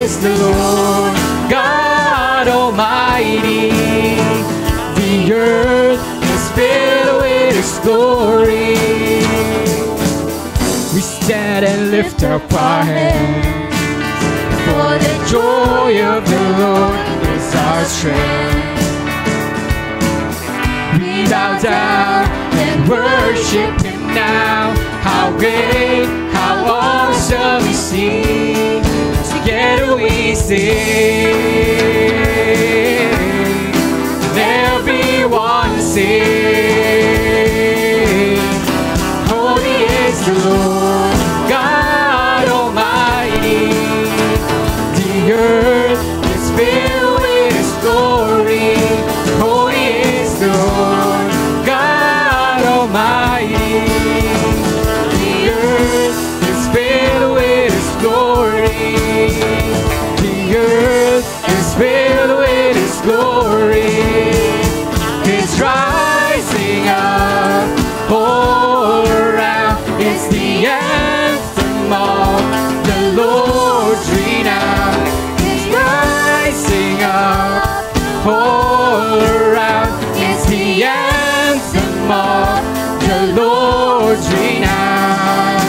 is the Lord God Almighty. The earth is filled with His glory. We stand and lift up our hands, for the joy of the Lord is our strength. We bow down and worship Him now. How great, how awesome is He. Together we sing, and everyone sing. Holy is the Lord God Almighty. The earth is filled with His glory. Holy is the Lord God Almighty. The earth is filled with His glory. The earth is filled with His glory. It's rising up all around. It's the anthem of the Lord's renown. It's rising up all around. It's the anthem of the Lord's renown.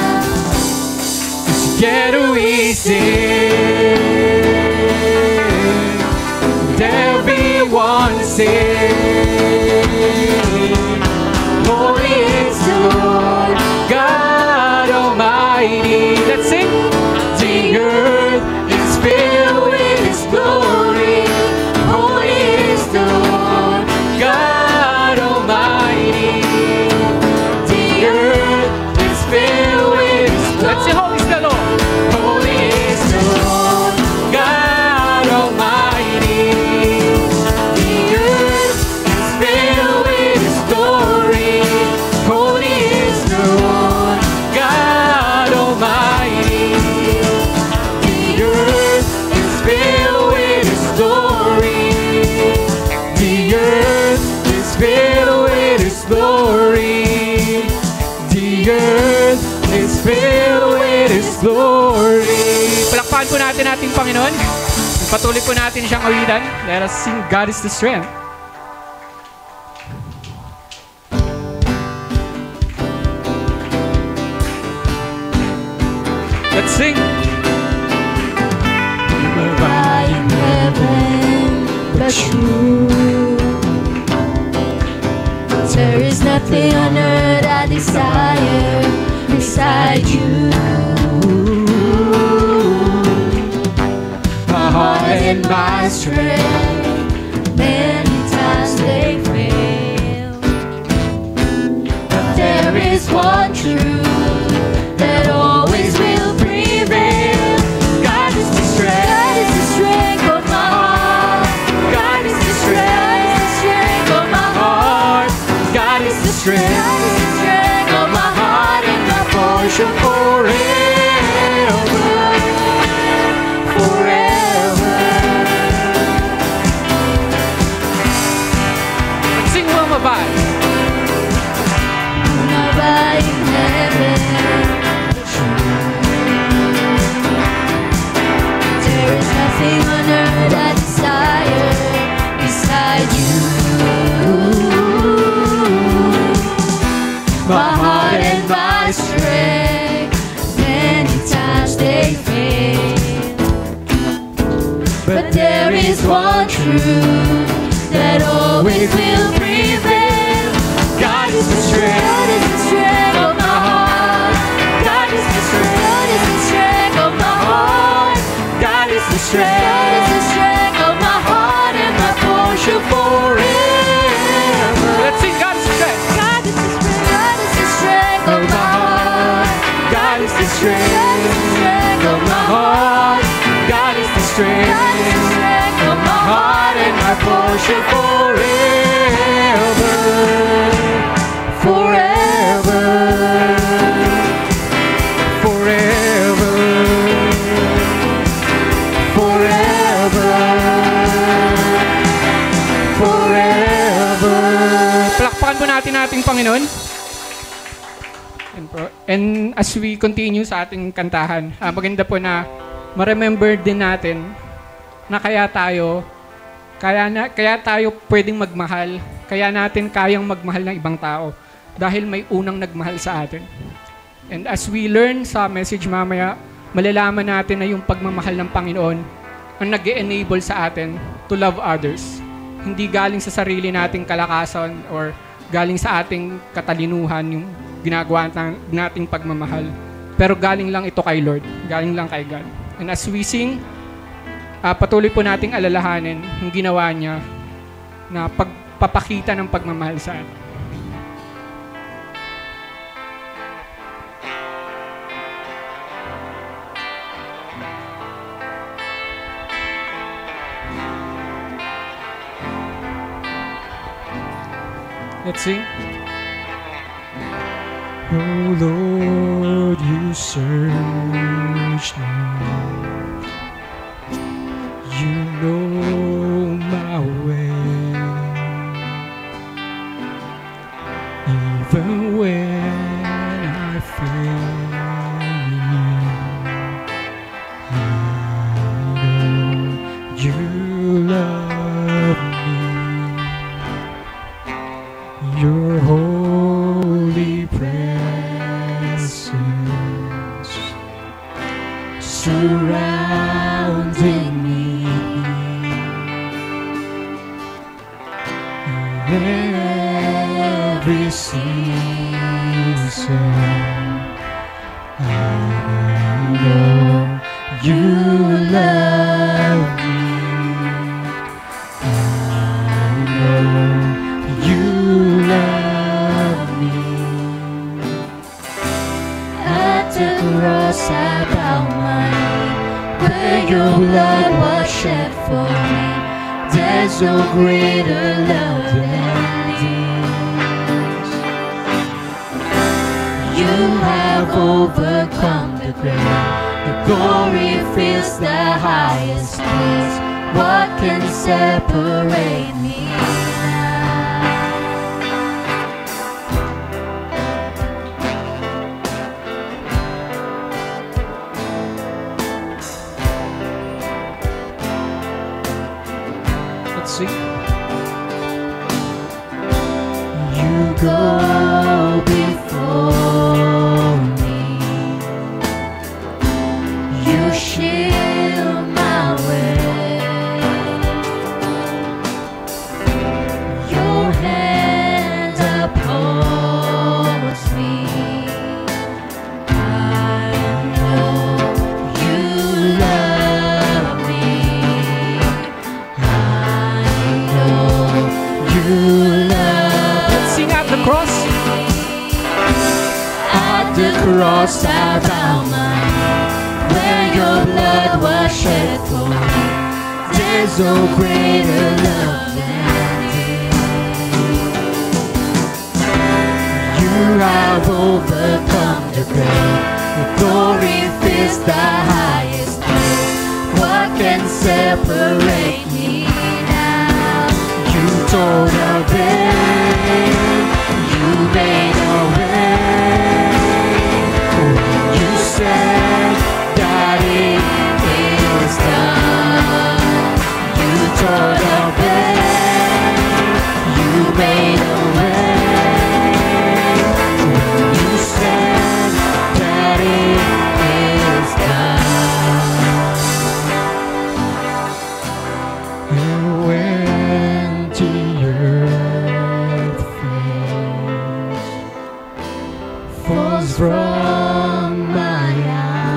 Together we sing, and everyone sing. Holy is the Lord God Almighty. Let's sing. The earth is filled with His glory. Holy is the Lord God Almighty. The earth is filled with His glory. Let's sing. Holy is the Lord. Holy is the Lord God Almighty. The earth is filled with His glory. Holy is the Lord God Almighty. The earth is filled with His glory. The earth is filled with His glory. The earth is filled with His glory. Palakpakan po natin ating Panginoon. Patuloy po natin siyang awitan. Let us sing God is the strength. Let's sing. Why in heaven but you? There is nothing on earth I desire beside you. My heart and my strength, many times they fail, but there is one truth that always will prevail. God is the strength. God is the strength of my heart. God is the strength of my heart. God is the strength. God is the strength of my heart and my portion Forever. forever. Let's sing Lullaby. Lullaby in heaven. There is nothing on earth I desire beside you. My heart and my strength, many times they fail, but there is one truth that always will prevail. God is the strength. God is the strength of my heart. God is the strength. God is the strength of my heart. God is the God strength. is the strength of my heart and my portion forever. Let's sing God is the strength. God is the strength. God is the strength of my heart. God is the God strength is the strength of my heart. God is the strength. God is the strength of my Heart and my portion forever. forever. Forever. Forever. Forever. Palakpakan po natin ating Panginoon. And as we continue sa ating kantahan, maganda po na ma-remember din natin na kaya tayo pwedeng magmahal, kaya natin kayang magmahal ng ibang tao dahil may unang nagmahal sa atin. And as we learn sa message mamaya, malalaman natin na yung pagmamahal ng Panginoon ang nag-e-enable sa atin to love others. Hindi galing sa sarili nating kalakasan or galing sa ating katalinuhan yung ginagawa nating pagmamahal. Pero galing lang ito kay Lord, galing lang kay God. And as we sing, patuloy po nating alalahanin yung ginawa niya na pagpapakita ng pagmamahal sa atin. Let's sing. Oh Lord, you search me. You know my way. Even when I fail, I know you love me. Your holy presence surrounding me. In every season, I know you love me. I know you love me. At the cross I bow my knee, where your blood was shed for me. There's no greater love than this. You have overcome the grave. The glory fills the highest place. What can separate me now? Let's see. You go before me. You shield my way. Your hand upholds me. I know you love me. I know you love. Let's sing at the cross. At the cross I bow my knee, where your blood was shed for me. There's no greater love than this. You have overcome the grave. The glory fills the highest place. What can separate me now? You tore the veil. You made a way. You said that it is done. You tore the veil. You made a way. You said that it is done. And when the earth falls from my eyes,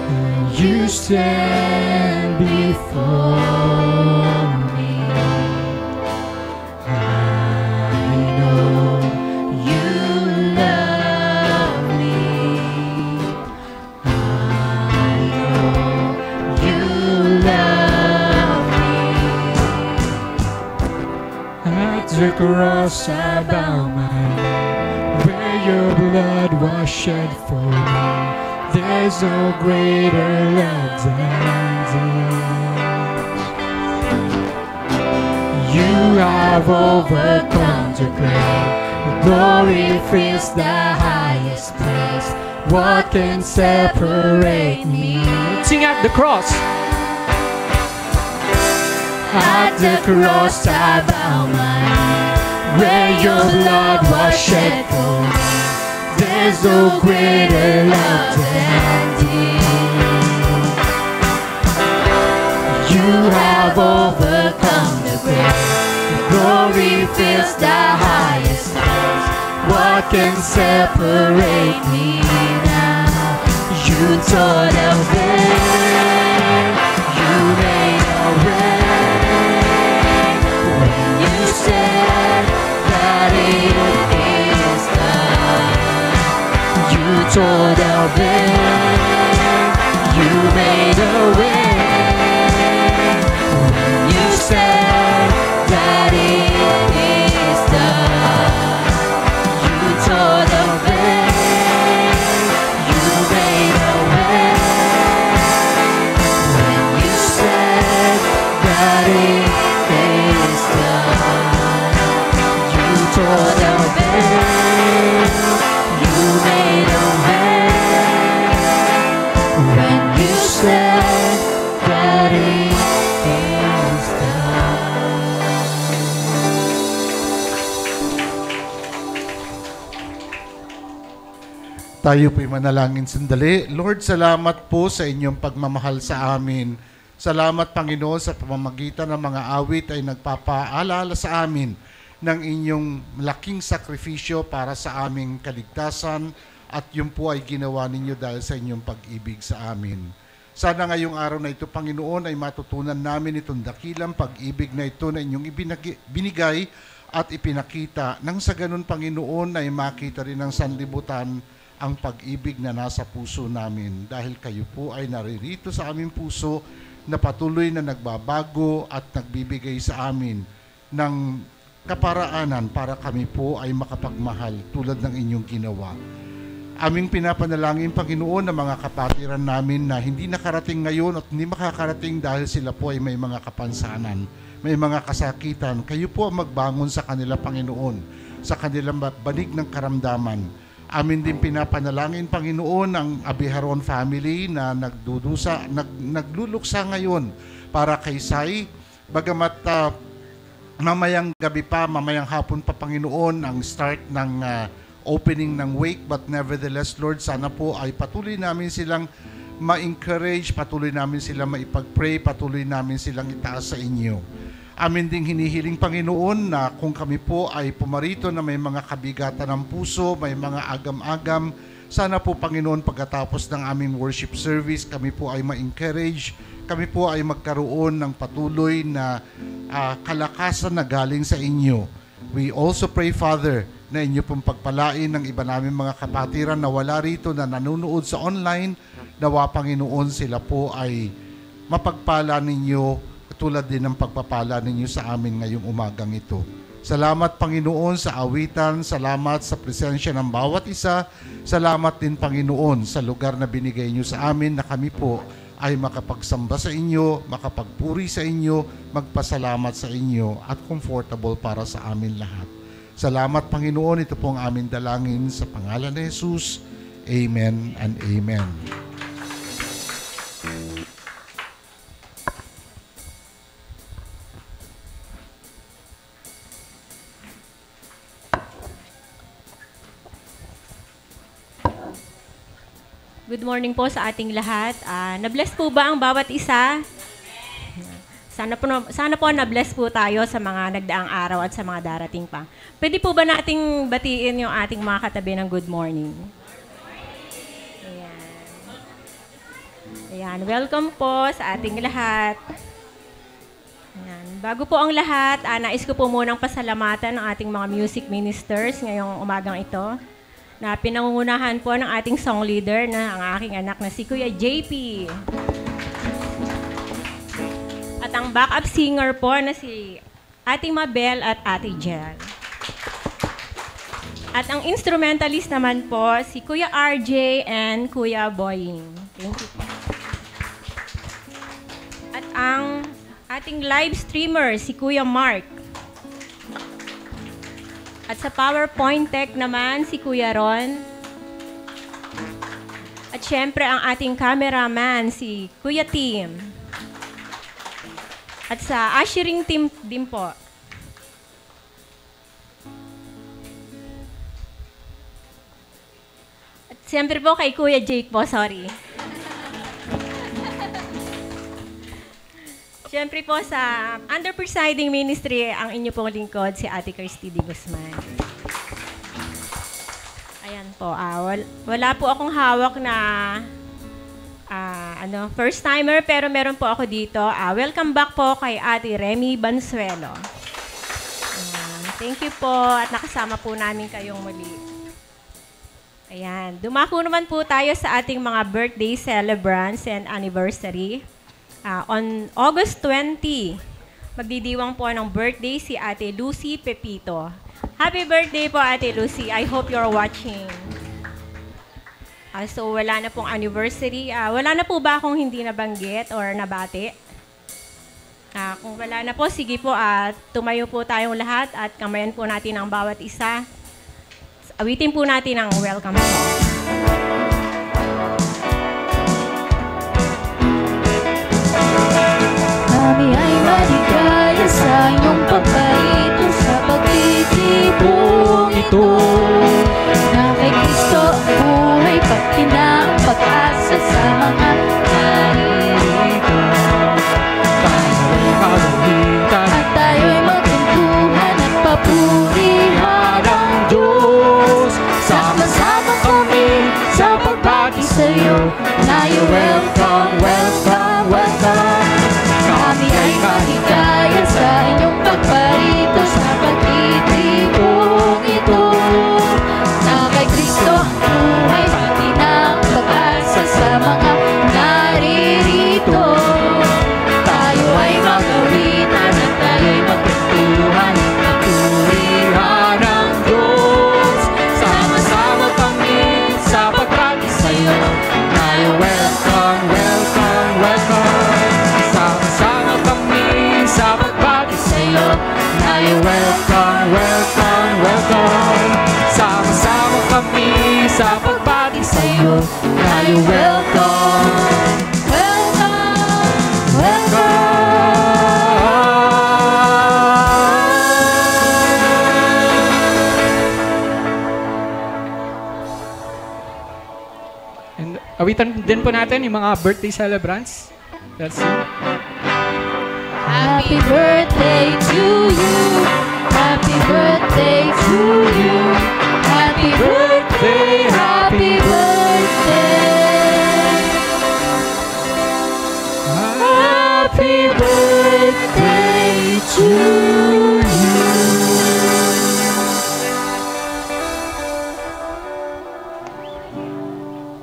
and you stand before me, I know you love me. I know you love me. At the cross I bow my knee, where your blood was shed for me. There's no greater love than this. You have overcome the grave. The glory fills the highest place. What can separate me? Sing at the cross. At the cross I bow my knee, where your blood was shed for me. There's no greater love than this. You have overcome the grave. Glory fills the highest place. What can separate me now? You tore the veil. You made a way. When you said that it is done, you tore the veil. You made a way. When you said that it is done, you tore the veil, you made a way. When you said that it is done, you tore the veil, you made a way. When you said that it is done. Tayo po'y manalangin sandali. Lord, salamat po sa inyong pagmamahal sa amin. Salamat, Panginoon, sa pamamagitan ng mga awit ay nagpapaalala sa amin ng inyong malaking sakripisyo para sa aming kaligtasan at yun po ay ginawa ninyo dahil sa inyong pag-ibig sa amin. Sana ngayong araw na ito, Panginoon, ay matutunan namin itong dakilang pag-ibig na ito na inyong binigay at ipinakita. Nang sa ganun, Panginoon, ay makita rin ng sanlibutan ang pag-ibig na nasa puso namin dahil kayo po ay naririto sa aming puso na patuloy na nagbabago at nagbibigay sa amin ng kaparaanan para kami po ay makapagmahal tulad ng inyong ginawa. Aming pinapanalangin, Panginoon, ng mga kapatiran namin na hindi nakarating ngayon at hindi makakarating dahil sila po ay may mga kapansanan, may mga kasakitan. Kayo po ang magbangon sa kanila, Panginoon, sa kanilang banig ng karamdaman. Amin din pinapanalangin, Panginoon, ang Abiharon family na nagluluksa ngayon para kay Sai. Bagamat mamayang gabi pa, mamayang hapon pa, Panginoon, ang start ng opening ng wake. But nevertheless, Lord, sana po ay patuloy namin silang ma-encourage, patuloy namin silang maipag-pray, patuloy namin silang itaas sa inyo. Amin ding hinihiling, Panginoon, na kung kami po ay pumarito na may mga kabigatan ng puso, may mga agam-agam, sana po, Panginoon, pagkatapos ng aming worship service, kami po ay ma-encourage, kami po ay magkaroon ng patuloy na kalakasan na galing sa inyo. We also pray, Father, na inyo pong pagpalain ng iba namin mga kapatiran na wala rito na nanonood sa online, nawa, Panginoon, sila po ay mapagpala ninyo tulad din ng pagpapala ninyo sa amin ngayong umagang ito. Salamat, Panginoon, sa awitan. Salamat sa presensya ng bawat isa. Salamat din, Panginoon, sa lugar na binigay niyo sa amin na kami po ay makapagsamba sa inyo, makapagpuri sa inyo, magpasalamat sa inyo at comfortable para sa amin lahat. Salamat, Panginoon. Ito po ang aming dalangin sa pangalan ni Jesus. Amen and amen. Good morning po sa ating lahat. Na-bless po ba ang bawat isa? Sana po na-bless po tayo sa mga nagdaang araw at sa mga darating pa. Pwede po ba nating batiin yung ating mga katabi ng good morning? Ayan. Welcome po sa ating lahat. Ayan. Bago po ang lahat, nais ko po munang pasalamatan ng ating mga music ministers ngayong umagang ito, na pinangungunahan po ng ating song leader na ang aking anak na si Kuya JP. At ang backup singer po na si Ate Mabel at Ate Jel. At ang instrumentalist naman po si Kuya RJ and Kuya Boying. Thank you po. At ang ating live streamer si Kuya Mark. At sa PowerPoint Tech naman, si Kuya Ron. syempre ang ating cameraman, si Kuya Tim. At sa ushering team din po. At syempre po kay Kuya Jake po, sorry. Syempre po sa under presiding ministry, ang inyo pong lingkod, si Ate Christy D. Guzman. Ayan po, wala po akong hawak na first timer, pero meron po ako dito. Welcome back po kay Ate Remy Bansuelo. Thank you po at nakasama po namin kayong muli. Ayan, dumako naman po tayo sa ating mga birthday celebrants and anniversary. On August 20, magdidiwang po ng birthday si Ate Lucy Pepito. Happy birthday po, Ate Lucy. I hope you're watching. So, wala na pong anniversary. Wala na po ba akong hindi nabanggit or nabati? Kung wala na po, sige po, tumayo po tayong lahat at kamayan po natin ang bawat isa. Awitin po natin ang welcome song. Kami ay maligaya sa iyong pagkaito sa pagtitipong ito. Na kay Kristo ang buhay, pagtinang pag-asa sa mga naririto. Tayo'y maluhitan At tayo'y magtuntuhan at papurihan ang Diyos. Sama-sama kami sa pagbati sa iyo. Tayo welcome, welcome, welcome. Kami ay maligaya sa inyong pagparito sa pagtitipong ito. Na kay Kristo ang buhay, pati ng pag-asa sa mga naririto. Tayo ay magawitan at tayo'y magtuntuhan at purihan ang Diyos. Sama-sama kami sa pagbati sa iyo. Tayo welcome, welcome, welcome. Sama-sama kami sa pagbati sa iyo. Tayo welcome, welcome, welcome. Sama-sama kami sa pagbati sa iyo. Tayo welcome, welcome, welcome. And awitan din po natin yung mga birthday celebrants. Let's see. Happy birthday to you. Happy birthday to you. Happy birthday, happy birthday. Happy birthday to you.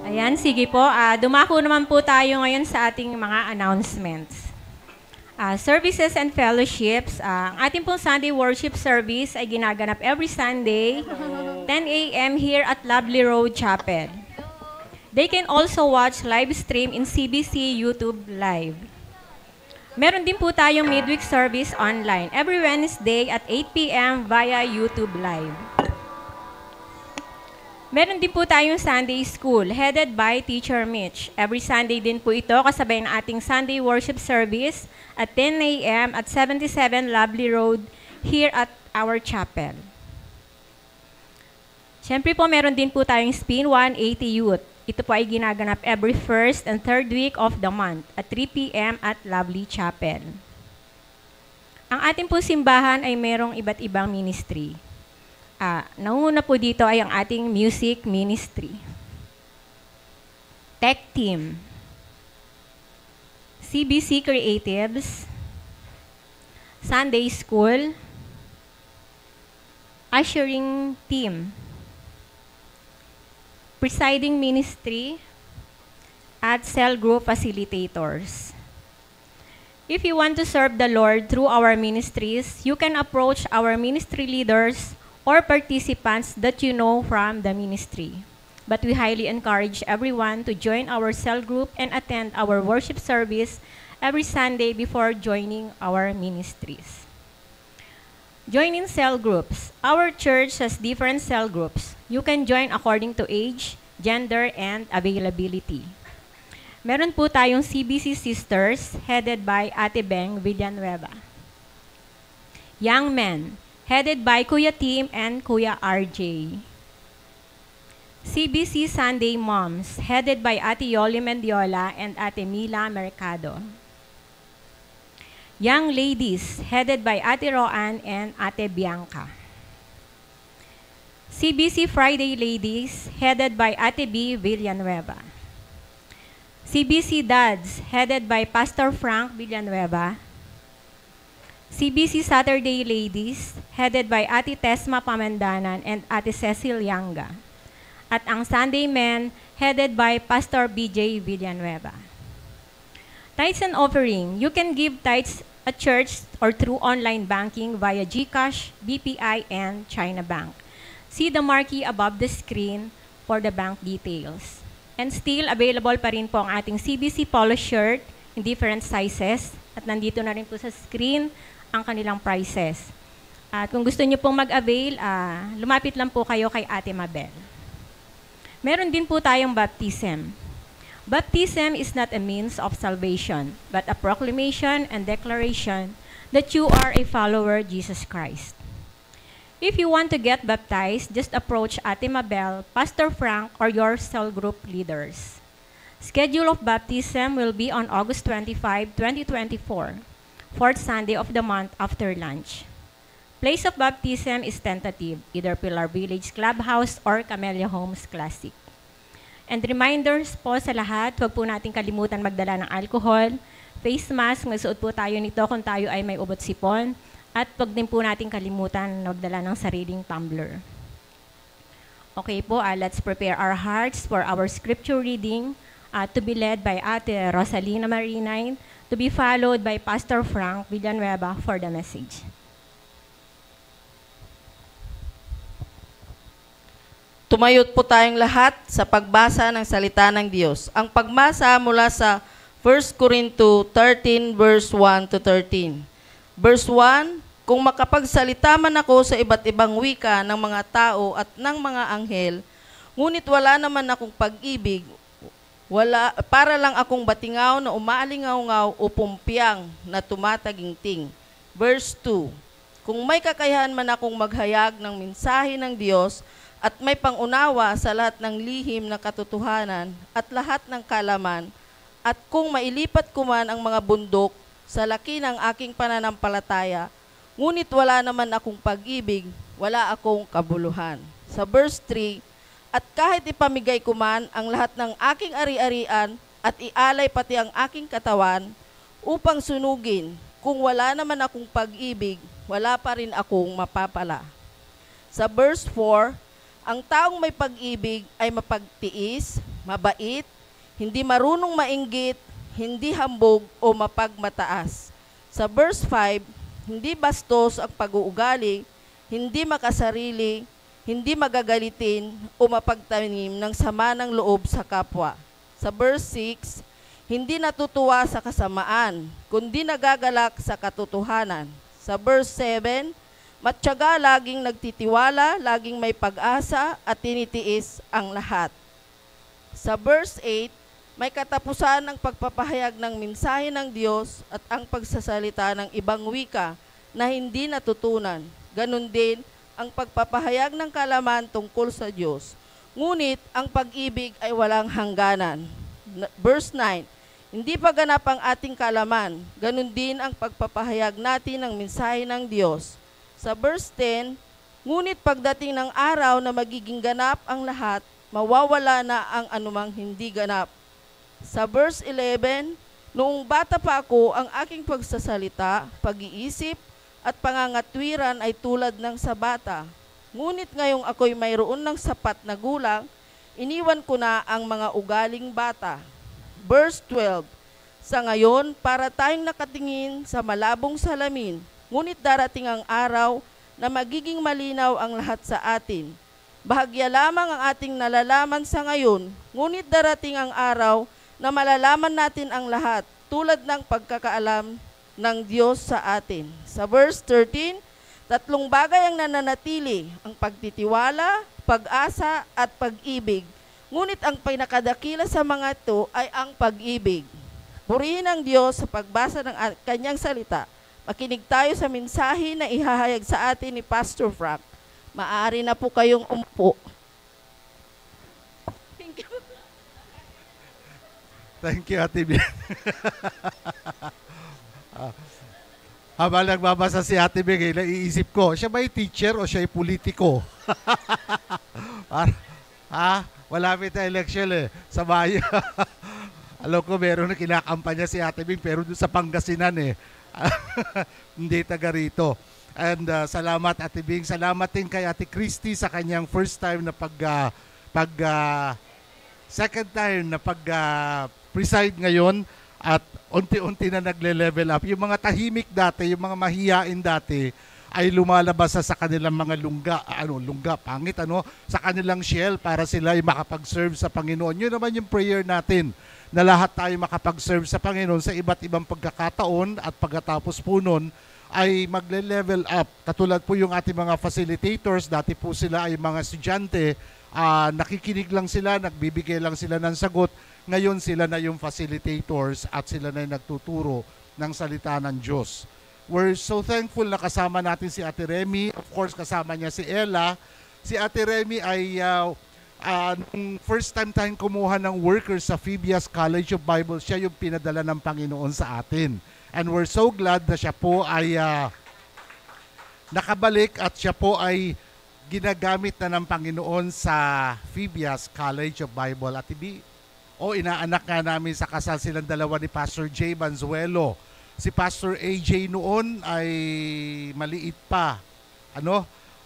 Ayan, sige po. Dumako naman po tayo ngayon sa ating mga announcements. Services and fellowships. Ang ating pong Sunday worship service ay ginaganap every Sunday, 10 a.m. here at Lovely Road Chapel. They can also watch live stream in CBC YouTube Live. Meron din po tayong midweek service online every Wednesday at 8 p.m. via YouTube Live. Meron din po tayong Sunday School, headed by Teacher Mitch. Every Sunday din po ito, kasabay ng ating Sunday Worship Service at 10 a.m. at 77 Lovely Road here at our chapel. Siyempre po, meron din po tayong Spin 180 Youth. Ito po ay ginaganap every first and third week of the month at 3 p.m. at Lovely Chapel. Ang ating po simbahan ay merong iba't ibang ministry. Nanguna po dito ay ang ating music ministry. Tech team. CBC Creatives. Sunday School. Ushering team. Presiding ministry. At cell group facilitators. If you want to serve the Lord through our ministries, you can approach our ministry leaders or participants that you know from the ministry. But we highly encourage everyone to join our cell group and attend our worship service every Sunday before joining our ministries. Join in cell groups. Our church has different cell groups. You can join according to age, gender, and availability. Meron po tayong CBC Sisters headed by Ate Beng Villanueva. Young Men headed by Kuya Tim and Kuya RJ. CBC Sunday Moms headed by Ate Yoli Mendiola and Ate Mila Mercado. Young Ladies headed by Ate Roan and Ate Bianca. CBC Friday Ladies headed by Ate B. Villanueva. CBC Dads headed by Pastor Frank Villanueva. CBC Saturday Ladies headed by Ate Tesma Pamandanan and Ate Cecil Yanga. At ang Sunday Men headed by Pastor BJ Villanueva. Tithes and offering. You can give tithes at church or through online banking via GCash, BPI, and China Bank. See the marquee above the screen for the bank details. And still available pa rin po ang ating CBC polo shirt in different sizes. At nandito na rin po sa screen ang kanilang prices. At kung gusto niyo pong mag-avail, lumapit lang po kayo kay Ate Mabel. Meron din po tayong baptism. Baptism is not a means of salvation, but a proclamation and declaration that you are a follower of Jesus Christ. If you want to get baptized, just approach Ate Mabel, Pastor Frank, or your cell group leaders. Schedule of baptism will be on August 25, 2024, fourth Sunday of the month after lunch. Place of baptism is tentative, either Pilar Village Clubhouse or Camellia Homes Classic. And reminders po sa lahat, huwag po natin kalimutan magdala ng alcohol, face mask, magsuot po tayo nito kung tayo ay may ubot sipon, at huwag din po natin kalimutan magdala ng sariling tumbler. Okay po, let's prepare our hearts for our scripture reading to be led by Ate Rosalina Marinine, to be followed by Pastor Frank Villanueva for the message. Tumayot po tayong lahat sa pagbasa ng salita ng Diyos. Ang pagmasa mula sa 1 Corinto 13 verse 1 to 13. Verse 1, kung makapagsalita man ako sa iba't ibang wika ng mga tao at ng mga anghel, ngunit wala naman akong pag-ibig, para lang akong batingaw na umaalingaw-ngaw o pumpyang na tumataginting. Verse 2, kung may kakayahan man akong maghayag ng mensahe ng Diyos at may pangunawa sa lahat ng lihim na katotohanan at lahat ng kalaman, at kung mailipat ko man ang mga bundok sa laki ng aking pananampalataya, ngunit wala naman akong pag-ibig, wala akong kabuluhan. Sa verse 3, at kahit ipamigay ko man ang lahat ng aking ari-arian at ialay pati ang aking katawan upang sunugin, kung wala naman akong pag-ibig, wala pa rin akong mapapala. Sa verse 4, ang taong may pag-ibig ay mapagtiis, mabait, hindi marunong mainggit, hindi hambog o mapagmataas. Sa verse 5, hindi bastos ang pag-uugali, hindi makasarili, hindi magagalitin o mapagtanim ng sama ng loob sa kapwa. Sa verse 6, hindi natutuwa sa kasamaan, kundi nagagalak sa katotohanan. Sa verse 7, matyaga, laging nagtitiwala, laging may pag-asa at tinitiis ang lahat. Sa verse 8, may katapusan ng pagpapahayag ng mensahe ng Diyos at ang pagsasalita ng ibang wika na hindi natutunan. Ganon din ang pagpapahayag ng kalaman tungkol sa Diyos. Ngunit ang pag-ibig ay walang hangganan. Verse 9, hindi pa ganap ang ating kalaman. Ganon din ang pagpapahayag natin ng mensahe ng Diyos. Sa verse 10, ngunit pagdating ng araw na magiging ganap ang lahat, mawawala na ang anumang hindi ganap. Sa verse 11, noong bata pa ako, ang aking pagsasalita, pag-iisip, at pangangatwiran ay tulad ng sa bata. Ngunit ngayong ako'y mayroon ng sapat na gulang, iniwan ko na ang mga ugaling bata. Verse 12, sa ngayon, para tayong nakatingin sa malabong salamin, ngunit darating ang araw na magiging malinaw ang lahat sa atin. Bahagya lamang ang ating nalalaman sa ngayon, ngunit darating ang araw na malalaman natin ang lahat, tulad ng pagkakaalam ng Diyos sa atin. Sa verse 13, tatlong bagay ang nananatili, ang pagtitiwala, pag-asa, at pag-ibig. Ngunit ang pinakadakila sa mga ito ay ang pag-ibig. Purihin ang Diyos sa pagbasa ng kanyang salita. Makinig tayo sa mensahe na ihahayag sa atin ni Pastor Frank. Maaari na po kayong umupo. Thank you. Thank you, Ate Bing. Habang nagbabasa si Ate Bing, naiisip ko, siya ba yung teacher o siya yung politiko? Malapit na election sa bayan. Alam ko, meron na kinakampanya si Ate Bing, pero doon sa Pangasinan hindi taga rito. And salamat Ate Bing. Salamat din kay Ate Christy sa kanyang first time na second time na preside ngayon at unti-unti na nagle-level up. Yung mga tahimik dati, yung mga mahiyain dati ay lumalabas sa kanilang mga lungga, sa kanilang shell para sila ay makapag-serve sa Panginoon. Yun naman yung prayer natin, na lahat tayo makapag-serve sa Panginoon sa iba't ibang pagkakataon at pagkatapos po nun ay magle-level up. Katulad po yung ating mga facilitators, dati po sila ay mga estudyante, nakikinig lang sila, nagbibigay lang sila ng sagot. Ngayon sila na yung facilitators at sila na yung nagtuturo ng salita ng Diyos. We're so thankful na kasama natin si Ate Remy. Of course, kasama niya si Ella. Si Ate Remy ay nung first time tayong kumuha ng workers sa Phoebias College of Bible, siya yung pinadala ng Panginoon sa atin. And we're so glad na siya po ay nakabalik at siya po ay ginagamit na ng Panginoon sa Phoebias College of Bible. At inaanak nga namin sa kasal silang dalawa ni Pastor J. Banzuelo. Si Pastor AJ noon ay maliit pa.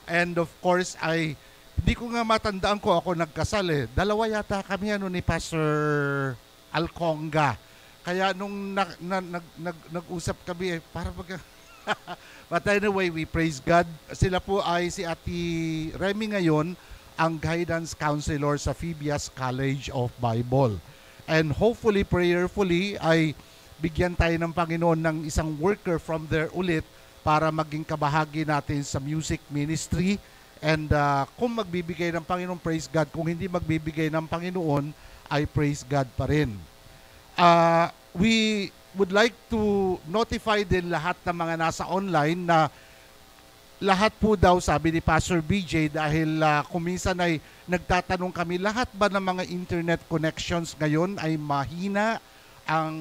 And of course ay hindi ko nga matandaan ko ako nagkasal Dalawa yata kami ni Pastor Alconga. Kaya nung nag-usap kami para but anyway, we praise God. Sila po ay si Ate Remy ngayon ang guidance counselor sa Phoebias College of Bible. And hopefully, prayerfully ay bigyan tayo ng Panginoon ng isang worker from there ulit para maging kabahagi natin sa music ministry. And kung magbibigay ng Panginoon, praise God. Kung hindi magbibigay ng Panginoon, ay praise God pa rin. We would like to notify din lahat ng mga nasa online na lahat po daw, sabi ni Pastor BJ, dahil kuminsan ay nagtatanong kami, lahat ba ng mga internet connections ngayon ay mahina? Ang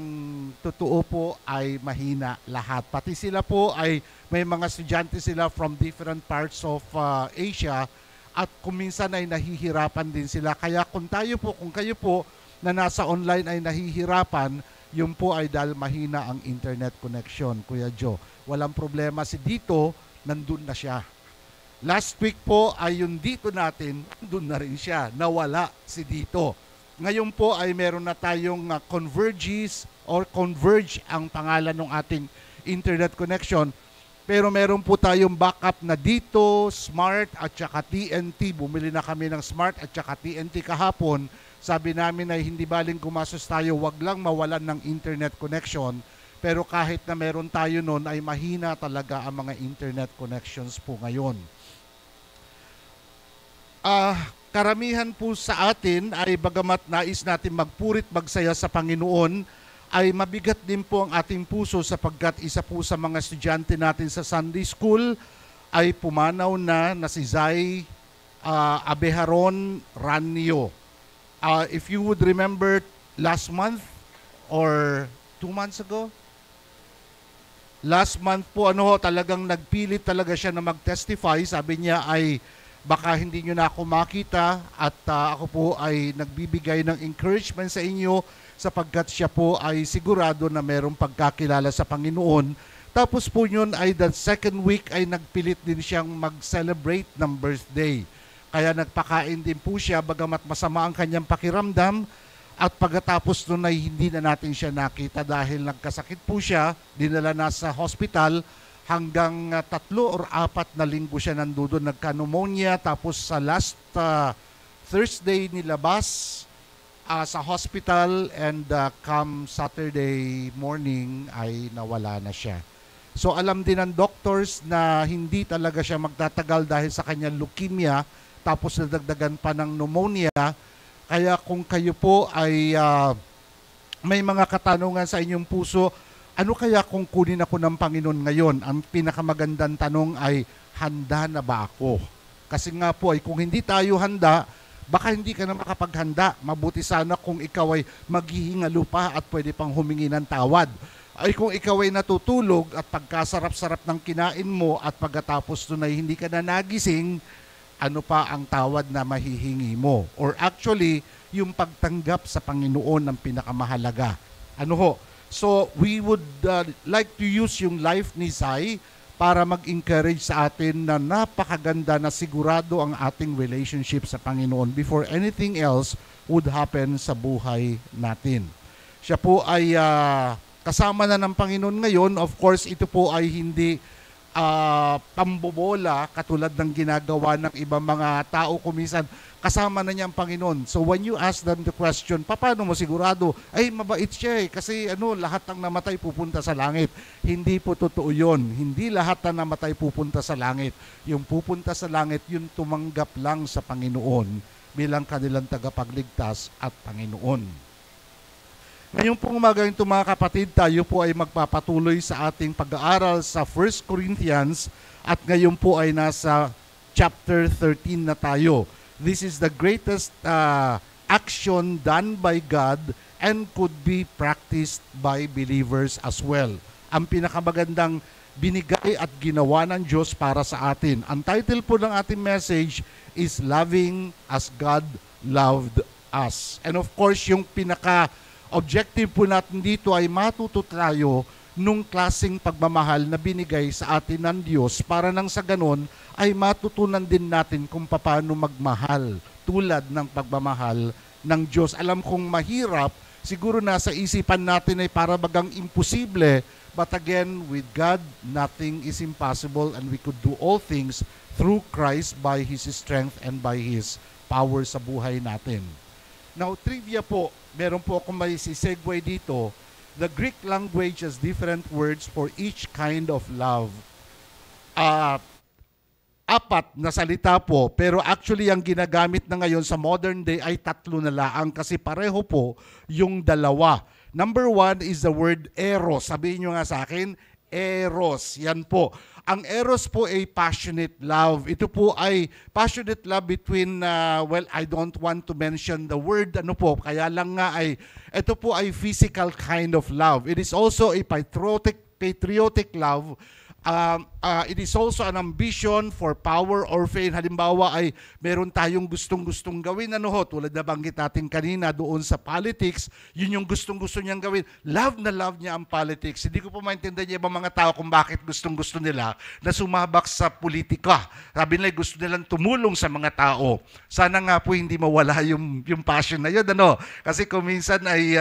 totoo po ay mahina lahat. Pati sila po ay may mga estudyante sila from different parts of Asia at kuminsan ay nahihirapan din sila. Kaya kung kayo po na nasa online ay nahihirapan, yun po ay dahil mahina ang internet connection, Kuya Joe. Walang problema si Dito, nandun na siya. Last week po ay yung Dito natin, nandun na rin siya. Nawala si Dito. Ngayon po ay meron na tayong Converge ang pangalan ng ating internet connection. Pero meron po tayong backup na Dito, Smart at saka TNT. Bumili na kami ng Smart at saka TNT kahapon. Sabi namin ay hindi baling gumastos tayo, wag lang mawalan ng internet connection. Pero kahit na meron tayo noon ay mahina talaga ang mga internet connections po ngayon. Karamihan po sa atin ay bagamat nais natin magpurit magsaya sa Panginoon, ay mabigat din po ang ating puso sapagkat isa po sa mga estudyante natin sa Sunday School ay pumanaw na si Zay Abejaron Ranyo. If you would remember last month or 2 months ago, last month po talagang nagpilit talaga siya na mag-testify. Sabi niya ay baka hindi nyo na ako makita at ako po ay nagbibigay ng encouragement sa inyo sapagkat siya po ay sigurado na merong pagkakilala sa Panginoon. Tapos po yun ay the second week ay nagpilit din siyang mag-celebrate ng birthday. Kaya nagpakain din po siya bagamat masama ang kanyang pakiramdam at pagkatapos nun ay hindi na natin siya nakita dahil nagkasakit po siya, dinala na sa hospital. Hanggang 3 or 4 na linggo siya nandoon, nagka-pneumonia. Tapos sa last Thursday nilabas sa hospital and come Saturday morning ay nawala na siya. So alam din ng doctors na hindi talaga siya magtatagal dahil sa kanyang leukemia tapos nadagdagan pa ng pneumonia. Kaya kung kayo po ay may mga katanungan sa inyong puso, ano kaya kung kunin ako ng Panginoon ngayon? Ang pinakamagandang tanong ay, handa na ba ako? Kasi nga po ay kung hindi tayo handa, baka hindi ka na makapaghanda. Mabuti sana kung ikaw ay maghihingalo pa at pwede pang humingi ng tawad. Ay kung ikaw ay natutulog at pagkasarap-sarap ng kinain mo at pagkatapos nun ay hindi ka na nagising, ano pa ang tawad na mahihingi mo? Or actually, yung pagtanggap sa Panginoon ang pinakamahalaga. Ano ho? So, we would like to use yung life ni Zai para mag-encourage sa atin na napakaganda na sigurado ang ating relationship sa Panginoon before anything else would happen sa buhay natin. Siya po ay kasama na ng Panginoon ngayon. Of course, ito po ay hindi pambobola katulad ng ginagawa ng ibang mga tao kuminsan. Kasama na niya ang Panginoon. So when you ask them the question, paano mo sigurado? Ay, mabait siya kasi lahat ng namatay pupunta sa langit. Hindi po totoo yun. Hindi lahat ng namatay pupunta sa langit. Yung pupunta sa langit, yung tumanggap lang sa Panginoon bilang kanilang tagapagligtas at Panginoon. Ngayong pong umaga ito mga kapatid, tayo po ay magpapatuloy sa ating pag-aaral sa 1 Corinthians at ngayon po ay nasa chapter 13 na tayo. This is the greatest action done by God and could be practiced by believers as well. Ang pinakamagandang binigay at ginawa ng Diyos para sa atin. Ang title po ng ating message is Loving as God Loved Us. And of course, yung pinaka-objective po natin dito ay matuto tayo nung klaseng pagmamahal na binigay sa atin ng Diyos para nang sa ganon ay matutunan din natin kung paano magmahal tulad ng pagmamahal ng Diyos. Alam kong mahirap, siguro nasa isipan natin ay para bagang imposible, but again, with God, nothing is impossible and we could do all things through Christ by His strength and by His power sa buhay natin. Now, trivia po, meron po akong may segue dito. The Greek language has different words for each kind of love. Apat na salita po, pero actually ang ginagamit na ngayon sa modern day ay 3 na laang kasi pareho po yung dalawa. Number 1 is the word eros. Sabihin nyo nga sa akin, eros. Yan po. Ang eros po ay passionate love. Ito po ay passionate love between, I don't want to mention the word, kaya lang nga ay, ito po ay physical kind of love. It is also a patriotic love. It is also an ambition for power or fame. Halimbawa ay meron tayong gustong-gustong gawin. Tulad na banggit natin kanina doon sa politics, yun yung gustong-gusto niyang gawin. Love na love niya ang politics. Hindi ko po maintindihan niya ibang mga tao kung bakit gustong-gusto nila na sumabak sa politika. Sabi nila gusto nilang tumulong sa mga tao. Sana nga po hindi mawala yung passion na yun. Kasi kung minsan ay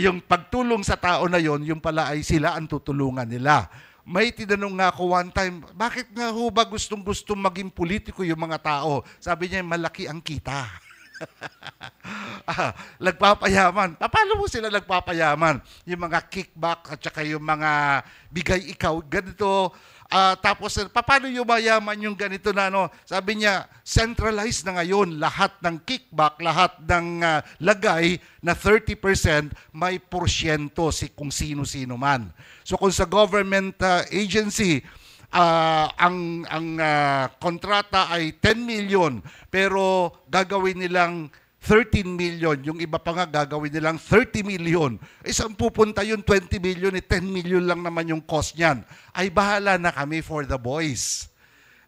yung pagtulong sa tao na yun, yung pala ay sila ang tutulungan nila. May tinanong nga ako one time, bakit nga ho ba gustong-gustong maging politiko yung mga tao? Sabi niya, malaki ang kita. Nagpapayaman. Paano mo sila nagpapayaman? Yung mga kickback at saka yung mga bigay ikaw, ganito. Tapos, paano yung mayaman yung ganito na Sabi niya, centralized na ngayon lahat ng kickback, lahat ng lagay na 30% may porsyento kung sino-sino man. So kung sa government agency, ang kontrata ay 10 million, pero gagawin nilang 13 million, yung iba pa nga gagawin nilang 30 million. Isang pupunta yun, 20 million, 10 million lang naman yung cost niyan. Ay bahala na kami for the boys.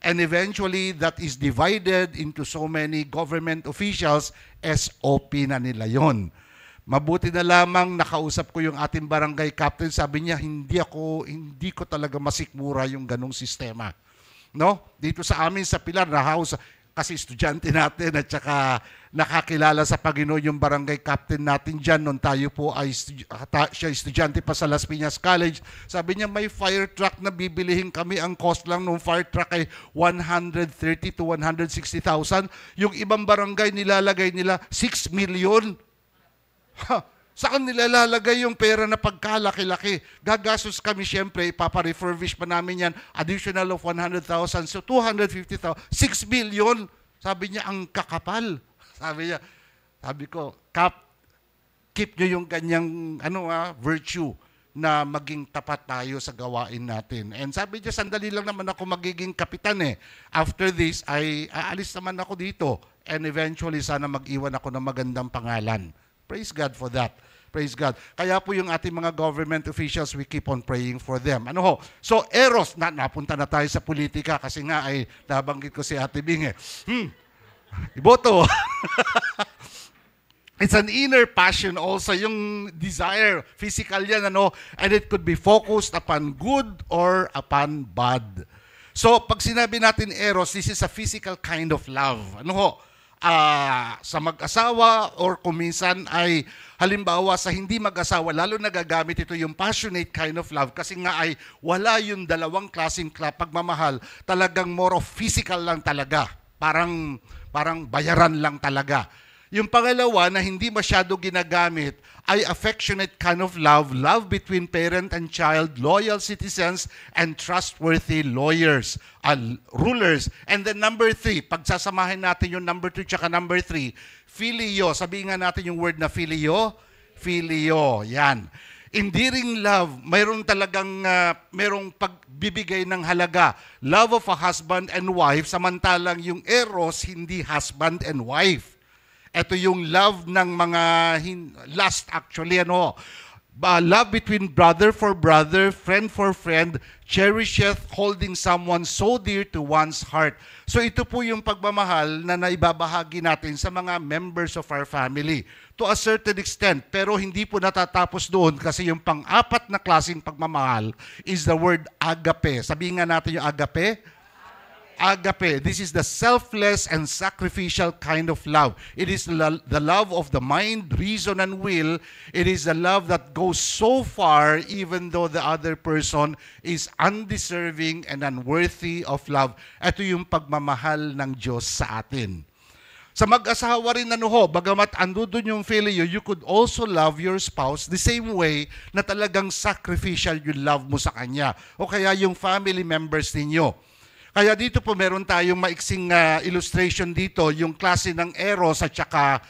And eventually, that is divided into so many government officials, SOP na nila yon. Mabuti na lamang nakausap ko yung ating barangay captain, sabi niya, hindi ko talaga masikmura yung ganong sistema. Dito sa amin sa Pilar, na house, kasi estudyante natin at saka nakakilala sa Panginoon yung barangay captain natin dyan noon tayo po ay siya estudyante pa sa Las Piñas College. Sabi niya may fire truck na bibilihin kami. Ang cost lang ng fire truck ay 130 to 160,000. Yung ibang barangay nilalagay nila 6 million. Saan nilalagay yung pera na pagkalaki-laki? Gagastos kami siyempre, ipapa-refurbish pa namin yan, additional of 100,000, so 250,000, 6 million. Sabi niya, ang kakapal. Sabi niya, Sabi ko, Kap, keep nyo yung ganyang virtue na maging tapat tayo sa gawain natin. And sabi niya, sandali lang naman ako magiging kapitan eh. After this, ay aalis naman ako dito. And eventually, sana mag-iwan ako ng magandang pangalan. Praise God for that. Praise God. Kaya po yung ating mga government officials, we keep on praying for them. Ano ho? So, Eros, napunta na tayo sa politika kasi nga ay nabanggit ko si Ate Bing eh. Iboto. It's an inner passion also, yung desire, physical yan, and it could be focused upon good or upon bad. So, pag sinabi natin Eros, this is a physical kind of love. Sa mag-asawa or kuminsan ay halimbawa sa hindi mag-asawa, lalo nagagamit ito yung passionate kind of love kasi nga ay wala yung dalawang klaseng pagmamahal, talagang more of physical lang talaga. Parang bayaran lang talaga. Yung pangalawa na hindi masyado ginagamit ay affectionate kind of love, love between parent and child, loyal citizens, and trustworthy rulers. And then number 3, pagsasamahin natin yung number 2 tsaka number 3, filio. Sabihin nga natin yung word na filio. Filio, yan. Endearing love, mayroong talagang mayroong pagbibigay ng halaga. Love of a husband and wife, samantalang yung eros, hindi husband and wife. Ito yung love ng mga lust actually, love between brother for brother, friend for friend, cherisheth holding someone so dear to one's heart. So ito po yung pagmamahal na naibabahagi natin sa mga members of our family to a certain extent. Pero hindi po natatapos doon kasi yung pang-apat na klaseng pagmamahal is the word agape. Sabihin nga natin yung agape. Agape, this is the selfless and sacrificial kind of love. It is the love of the mind, reason, and will. It is the love that goes so far even though the other person is undeserving and unworthy of love. Ito yung pagmamahal ng Diyos sa atin. Sa mag-asawa rin bagamat andun yung filio, you could also love your spouse the same way na talagang sacrificial yung love mo sa kanya. O kaya yung family members ninyo. Kaya dito po meron tayong maiksing illustration dito, yung klase ng eros at saka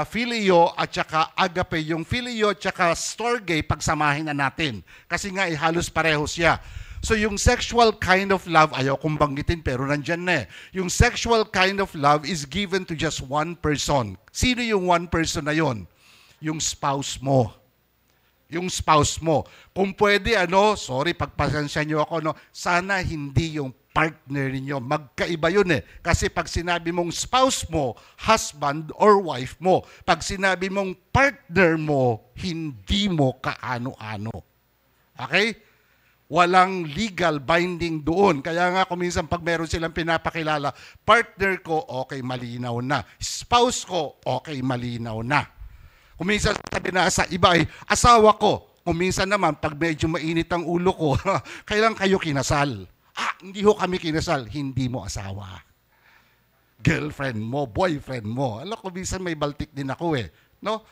filio at saka agape. Yung filio at saka storge, pagsamahin na natin. Kasi nga halos pareho siya. So yung sexual kind of love, ayaw kong banggitin pero nandyan na eh. Yung sexual kind of love is given to just one person. Sino yung one person na yon? Yung spouse mo. Yung spouse mo. Kung pwede, sorry, pagpasensya nyo ako, sana hindi yung partner ninyo. Magkaiba yun eh. Kasi pag sinabi mong spouse mo, husband or wife mo. Pag sinabi mong partner mo, hindi mo kaano-ano. Okay? Walang legal binding doon. Kaya nga kung minsan pag meron silang pinapakilala, partner ko, okay, malinaw na. Spouse ko, okay, malinaw na. Kung minsan sabi na sa iba ay, asawa ko. Kung minsan naman, pag medyo mainit ang ulo ko, kailan kayo kinasal? Hindi ho kami kinasal, hindi mo asawa. Girlfriend mo, boyfriend mo. Alam ko, minsan may baltik din ako eh. No?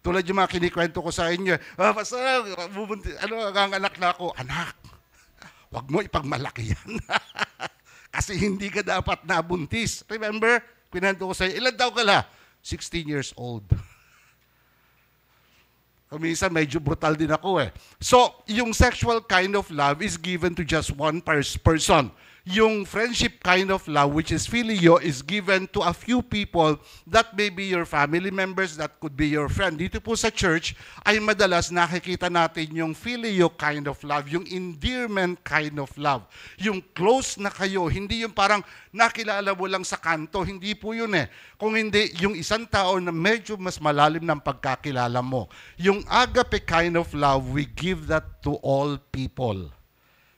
Tulad yung mga kinikwento ko sa inyo, basta, ang anak na ako, anak, wag mo ipagmalaki yan. Kasi hindi ka dapat nabuntis. Remember, kwento ko sa inyo, ilan daw ka la? 16 years old. Minsan medyo brutal din ako eh. So, yung sexual kind of love is given to just one person. Yung friendship kind of love, which is filio, is given to a few people that may be your family members, that could be your friend. Dito po sa church, ay madalas nakikita natin yung filio kind of love, yung endearment kind of love. Yung close na kayo, hindi yung parang nakilala mo lang sa kanto, hindi po yun eh. Kung hindi, yung isang tao na medyo mas malalim ng pagkakilala mo. Yung agape kind of love, we give that to all people.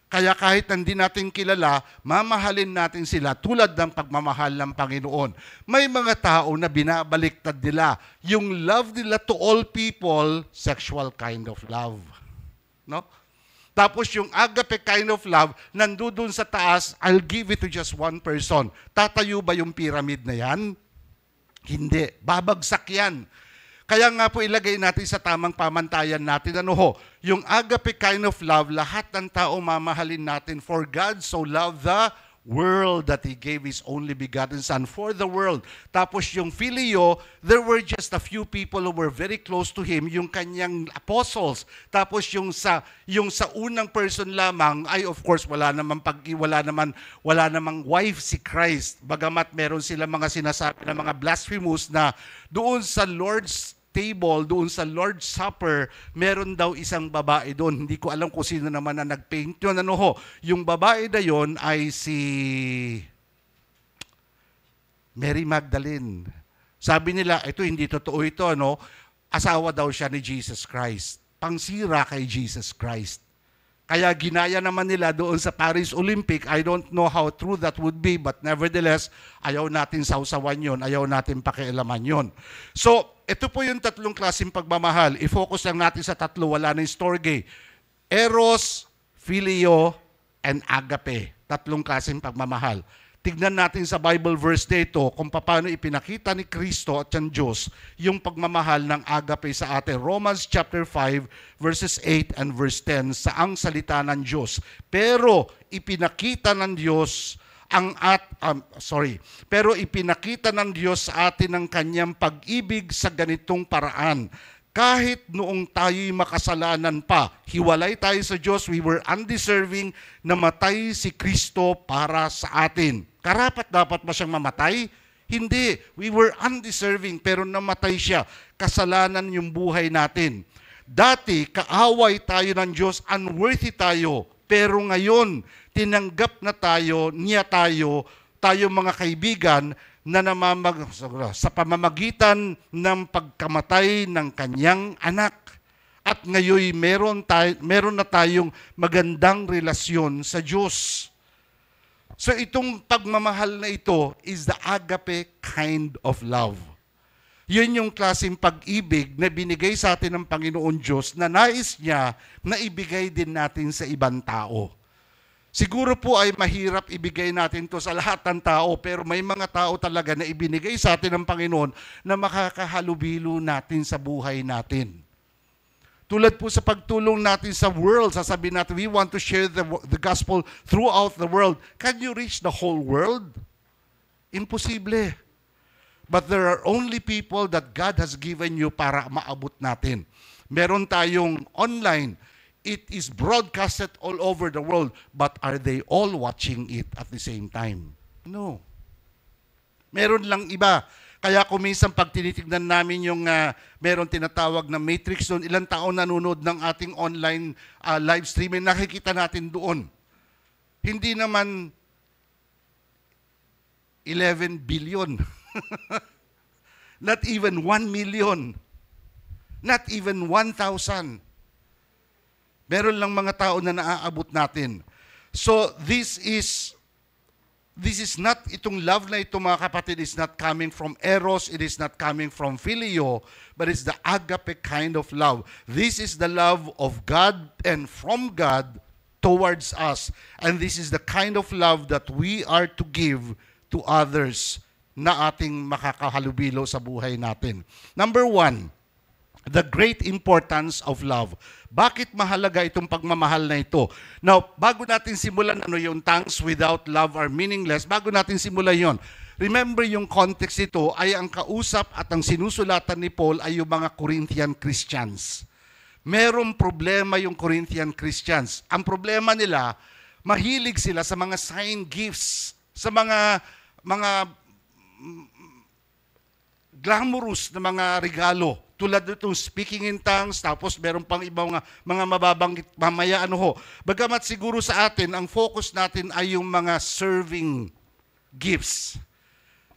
Kaya kahit hindi natin kilala, mamahalin natin sila tulad ng pagmamahal ng Panginoon. May mga tao na binabaliktad nila. Yung love nila to all people, sexual kind of love. No? Tapos yung agape kind of love, nandun sa taas, I'll give it to just one person. Tatayo ba yung pyramid na yan? Hindi. Babagsak yan. Kaya nga po ilagay natin sa tamang pamantayan natin, yung agape kind of love, lahat ng tao mamahalin natin. For God so loved the world that He gave His only begotten Son for the world. Tapos yung Filio, there were just a few people who were very close to Him, yung kanyang apostles. Tapos yung sa unang person lamang ay of course wala namang wife si Christ. Bagamat meron sila mga sinasabi na mga blasphemous na doon sa Lord's table, doon sa Lord's Supper, meron daw isang babae doon. Hindi ko alam kung sino naman na nag-paint yun. Yung babae na yun ay si Mary Magdalene. Sabi nila, ito hindi totoo ito, asawa daw siya ni Jesus Christ. Pangsira kay Jesus Christ. Kaya ginaya naman nila doon sa Paris Olympic. I don't know how true that would be, but nevertheless, ayaw natin sausawan yun, ayaw natin pakialaman yun. So, ito po yung tatlong klaseng pagmamahal. I-focus lang natin sa tatlo, wala na yung storge. Eros, Filio, and Agape. Tatlong klaseng pagmamahal. Tignan natin sa Bible verse dito kung paano ipinakita ni Kristo at ng Diyos yung pagmamahal ng agape sa atin. Romans chapter 5 verses 8 and verse 10 saang salita ng Diyos. Pero ipinakita ng Diyos pero ipinakita ng Diyos sa atin ang kanyang pag-ibig sa ganitong paraan. Kahit noong tayo'y makasalanan pa, hiwalay tayo sa Diyos, we were undeserving, namatay si Kristo para sa atin. Karapat dapat ba siyang mamatay? Hindi. We were undeserving pero namatay siya. Kasalanan yung buhay natin. Dati, kaaway tayo ng Diyos, unworthy tayo. Pero ngayon, tinanggap na tayo, tayo mga kaibigan, na sa pamamagitan ng pagkamatay ng kanyang anak. At ngayon meron na tayong magandang relasyon sa Diyos. So itong pagmamahal na ito is the agape kind of love. Yun yung klaseng pag-ibig na binigay sa atin ng Panginoon Diyos na nais niya na ibigay din natin sa ibang tao. Siguro po ay mahirap ibigay natin to sa lahat ng tao, pero may mga tao talaga na ibinigay sa atin ng Panginoon na makakahalubilo natin sa buhay natin. Tulad po sa pagtulong natin sa world, sasabihin natin, we want to share the gospel throughout the world. Can you reach the whole world? Imposible. But there are only people that God has given you para maabot natin. Meron tayong online. It is broadcasted all over the world, but are they all watching it at the same time? No. Meron lang iba. Kaya kung minsan pag tinitignan namin yung meron tinatawag na matrix doon, ilang taon nanonood ng ating online live streaming, nakikita natin doon. Hindi naman 11 billion. Not even 1 million. Not even 1,000. Meron lang mga tao na naaabot natin. So this is not, itong love na ito mga kapatid, is not coming from eros, it is not coming from filio, but it's the agape kind of love. This is the love of God and from God towards us. And this is the kind of love that we are to give to others na ating makakahalubilo sa buhay natin. Number 1, the great importance of love. Bakit mahalaga itong pagmamahal na ito? Now, bago natin simulan yung tongues without love are meaningless, bago natin simulan yon, remember yung context ito ay ang kausap at ang sinusulatan ni Paul ay yung mga Corinthian Christians. Merong problema yung Corinthian Christians. Ang problema nila, mahilig sila sa mga sign gifts, sa mga glamorous na mga regalo. Tulad itong speaking in tongues, tapos meron pang ibang mga mababanggit mamaya Bagamat siguro sa atin, ang focus natin ay yung mga serving gifts.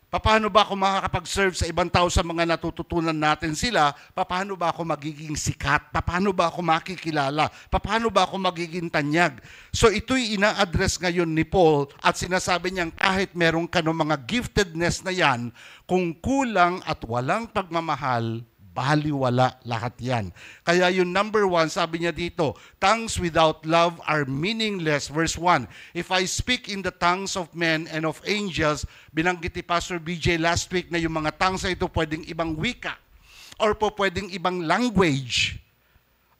Paano ba ako makakapag-serve sa ibang tao sa mga natututunan natin sila? Paano ba ako magiging sikat? Paano ba ako makikilala? Paano ba ako magiging tanyag? So ito'y ina-address ngayon ni Paul at sinasabi niyang kahit meron ka ng mga giftedness na yan, kung kulang at walang pagmamahal, baliwala lahat yan. Kaya yung number 1, sabi niya dito, tongues without love are meaningless. Verse 1, if I speak in the tongues of men and of angels, binanggit ni Pastor BJ last week na yung mga tongues na ito pwedeng ibang wika or po pwedeng ibang language.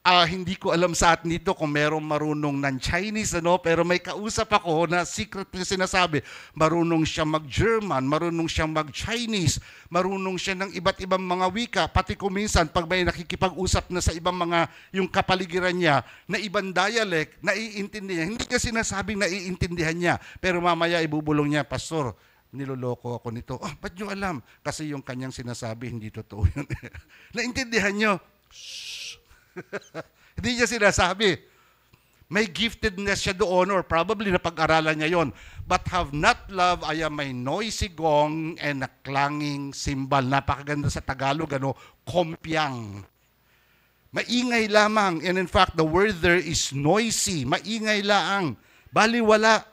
Hindi ko alam sa atin dito kung merong marunong ng Chinese, pero may kausap ako na secret na sinasabi. Marunong siya mag-German, marunong siya mag-Chinese, marunong siya ng iba't ibang mga wika. Pati kung minsan, pag may nakikipag-usap na sa ibang mga, yung kapaligiran niya, na ibang dialect, naiintindihan. Hindi niya sinasabing naiintindihan niya. Pero mamaya ibubulong niya, Pastor, niloloko ako nito. Ba't niyo alam? Kasi yung kanyang sinasabi, hindi totoo yun. Naintindihan niyo? Hindi niya sinasabi. May giftedness siya doon or probably napag-aralan niya yon. But have not love, ay may noisy gong and a clanging cymbal. Napakaganda sa Tagalog, kompyang. Maingay lamang. And in fact, the word there is noisy. Maingay lang. Baliwala.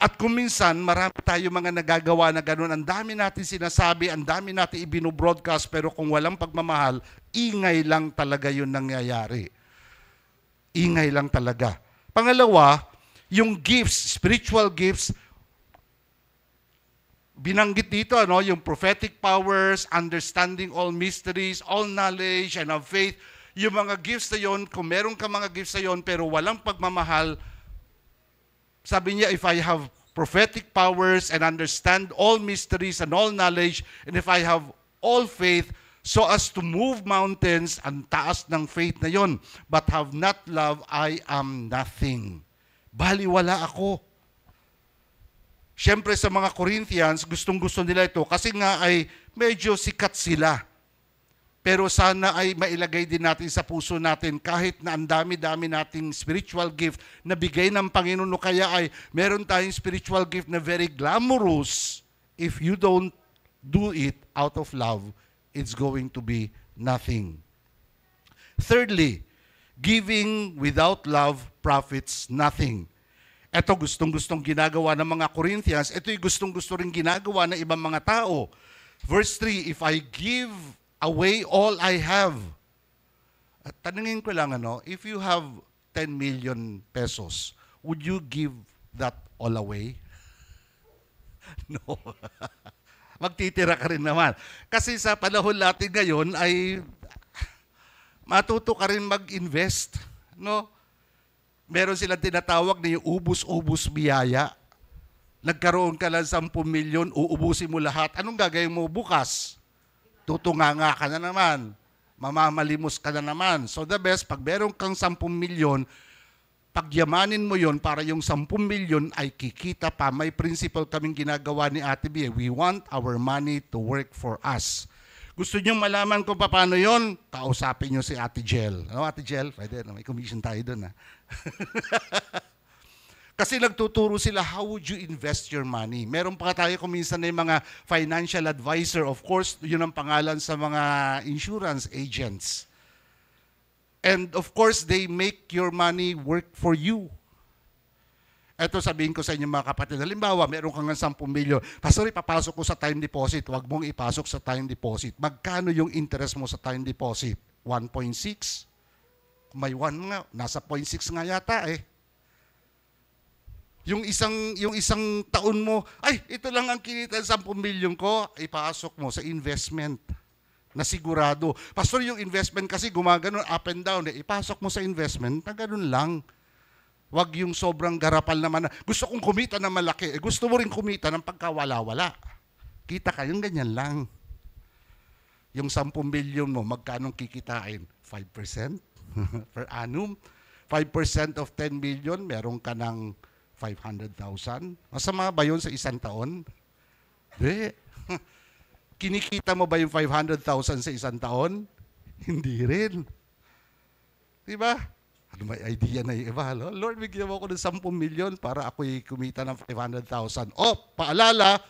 At kung minsan, marami tayo mga nagagawa na gano'n, ang dami natin sinasabi, ang dami natin ibinobroadcast, pero kung walang pagmamahal, ingay lang talaga yun nangyayari. Ingay lang talaga. Pangalawa, yung gifts, spiritual gifts, binanggit dito, yung prophetic powers, understanding all mysteries, all knowledge, and of faith. Yung mga gifts na yun, kung meron ka mga gifts na yun, pero walang pagmamahal, sabi niya, if I have prophetic powers and understand all mysteries and all knowledge, and if I have all faith, so as to move mountains, ang taas ng faith na yon, but have not love, I am nothing. Baliwala ako. Siyempre sa mga Corinthians, gustong-gusto nila ito kasi nga ay medyo sikat sila. Pero sana ay mailagay din natin sa puso natin kahit na ang dami-dami nating spiritual gift na bigay ng Panginoon o kaya ay meron tayong spiritual gift na very glamorous. If you don't do it out of love, it's going to be nothing. Thirdly, giving without love profits nothing. Ito gustong-gustong ginagawa ng mga Corinthians. Ito'y gustong-gusto rin ginagawa ng ibang mga tao. Verse 3, if I give away all I have. At tanungin ko lang, if you have 10 million pesos, would you give that all away? No. Magtitira ka rin naman. Kasi sa panahon natin ngayon ay matuto ka rin mag-invest. No? Meron silang tinatawag na yung ubus-ubus biyaya. Nagkaroon ka lang 10 milyon, uubusin mo lahat. Anong gagawin mo bukas? Tutunganga ka na naman. Mamamalimos ka na naman. So the best, pag meron kang 10 milyon, pagyamanin mo yon para yung 10 milyon ay kikita pa. May principle kaming ginagawa ni Ate Bia. We want our money to work for us. Gusto nyo malaman kung paano yon? Kausapin nyo si Ate Jel. Ate Jel? Pwede, may commission tayo doon. Kasi nagtuturo sila, how would you invest your money? Meron pa tayo kung minsan na yung mga financial advisor. Of course, yun ang pangalan sa mga insurance agents. And of course, they make your money work for you. Ito sabihin ko sa inyo mga kapatid. Halimbawa, meron kang 10 milyon. Pastor, ipapasok ko sa time deposit. Huwag mong ipasok sa time deposit. Magkano yung interest mo sa time deposit? 1.6? May 1 nga. Nasa 0.6 nga yata eh. Yung isang taon mo, ay, ito lang ang kinita ng 10 milyon ko, ipasok mo sa investment na sigurado. Pastor, yung investment kasi gumagano up and down. Ipasok mo sa investment na ganun lang. Wag yung sobrang garapal naman. Gusto kong kumita na malaki. Gusto mo rin kumita ng pagkawala-wala. Kita kayong ganyan lang. Yung 10 milyon mo, magkanong kikitain? 5% per annum. 5% of 10 million, meron ka ng 500,000. Masama ba yun sa isang taon? Hindi. Kinikita mo ba yung 500,000 sa isang taon? Hindi rin. Diba? Ano may idea na yung iba? Lord, bigyan mo ako ng 10 milyon para ako'y kumita ng 500,000. Paalala,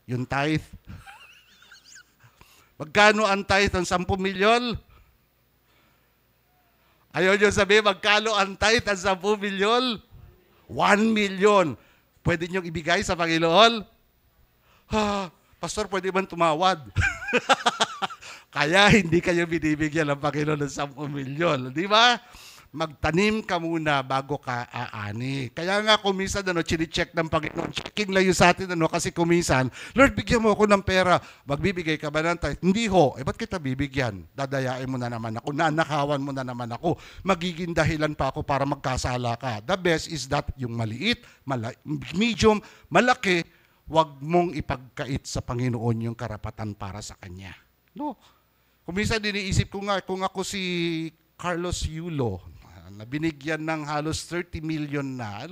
yung tithe. Magkano ang tithe ng 10 milyon? Ayaw nyo sabihin, magkano ang tithe ng 10 milyon? 1 million. Pwede niyong ibigay sa Panginoon? Pastor, pwede man tumawad? Kaya hindi kayo binibigyan ng Panginoon ng 10 milyon. Di ba? magtanim ka muna bago ka aani. Kaya nga kuminsan, chine-check ng Panginoon, checking lang yung sa atin, kasi kuminsan, Lord, bigyan mo ako ng pera, magbibigay ka ba ng tithe? Hindi ho, ba't kita bibigyan? Dadayain mo na naman ako, nanakawan mo na naman ako, magiging dahilan pa ako para magkasala ka. The best is that yung maliit, medium, malaki, wag mong ipagkait sa Panginoon yung karapatan para sa Kanya. No. Kuminsan diniisip ko nga, kung ako si Carlos Yulo, na binigyan ng halos 30 million na,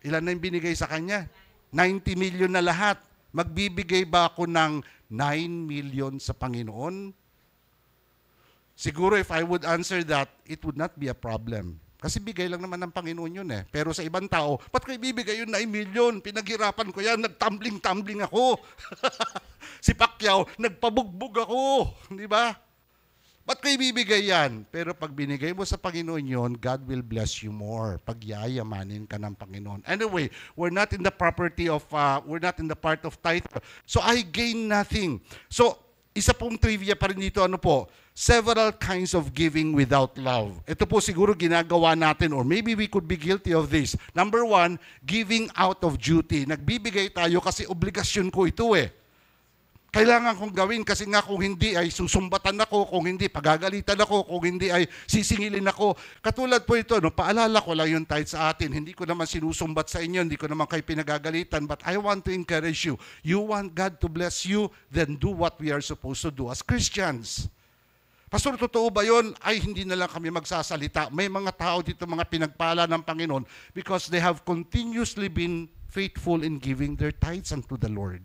ilan na yung binigay sa kanya? 90 million na lahat. Magbibigay ba ako ng 9 million sa Panginoon? Siguro if I would answer that, it would not be a problem. Kasi bigay lang naman ng Panginoon yun eh. Pero sa ibang tao, ba't ko ibibigay yun 9 million? Pinaghirapan ko yan, nagtumbling-tumbling ako. Si Pacquiao, nagpabugbog ako. Di ba? Ba't ko ibibigay yan? Pero pag binigay mo sa Panginoon yun, God will bless you more. Pagyayamanin ka ng Panginoon. Anyway, we're not in the we're not in the part of tithe. So I gain nothing. So, isa pong trivia pa rin dito, several kinds of giving without love. Ito po siguro ginagawa natin, or maybe we could be guilty of this. Number 1, giving out of duty. Nagbibigay tayo kasi obligasyon ko ito eh. Kailangan kong gawin kasi nga kung hindi ay susumbatan ako, kung hindi pagagalitan ako, kung hindi ay sisingilin ako. Katulad po ito, paalala ko lang yung tithe sa atin. Hindi ko naman sinusumbat sa inyo, hindi ko naman kayo pinagagalitan, but I want to encourage you. You want God to bless you, then do what we are supposed to do as Christians. Pastor, totoo ba yun? Ay, hindi na lang kami magsasalita. May mga tao dito, mga pinagpala ng Panginoon because they have continuously been faithful in giving their tithes unto the Lord.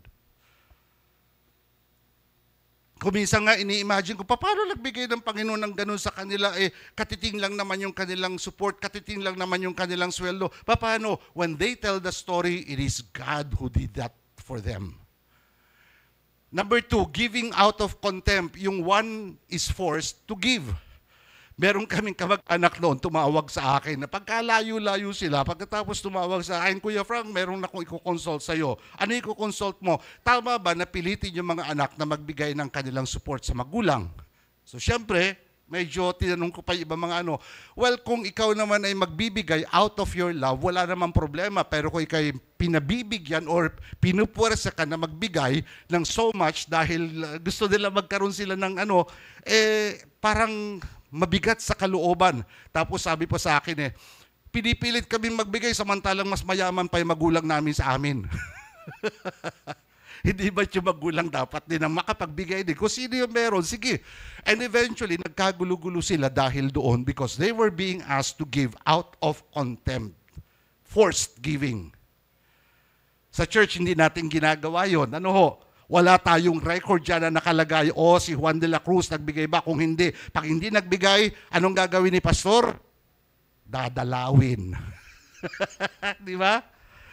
Kuminsan nga ini-imagine ko, paano nagbigay ng Panginoon ng ganun sa kanila? Katiting lang naman yung kanilang support, katiting lang naman yung kanilang sweldo. Paano? When they tell the story, it is God who did that for them. Number 2, giving out of contempt. Yung one is forced to give. Meron kaming kamag-anak noon, tumawag sa akin na pagkalayo-layo sila, pagkatapos tumawag sa akin, Kuya Frank, meron akong i-consult sa'yo. Ano i-consult mo? Tama ba na pilitin yung mga anak na magbigay ng kanilang support sa magulang? So, syempre, medyo tinanong ko pa yung iba mga well, kung ikaw naman ay magbibigay out of your love, wala namang problema. Pero kung ikaw pinabibigyan or pinupuwersa ka na magbigay ng so much dahil gusto nila magkaroon sila ng parang mabigat sa kalooban. Tapos sabi po sa akin pinipilit kami magbigay samantalang mas mayaman pa yung magulang namin sa amin. Hindi ba yung magulang dapat din ang makapagbigay din? Kung sino yung meron, sige. And eventually, nagkagulo-gulo sila dahil doon because they were being asked to give out of contempt. Forced giving. Sa church, hindi natin ginagawa yon. Wala tayong record dyan na nakalagay, si Juan de la Cruz nagbigay ba? Kung hindi, pag hindi nagbigay, anong gagawin ni pastor? Dadalawin. Di ba?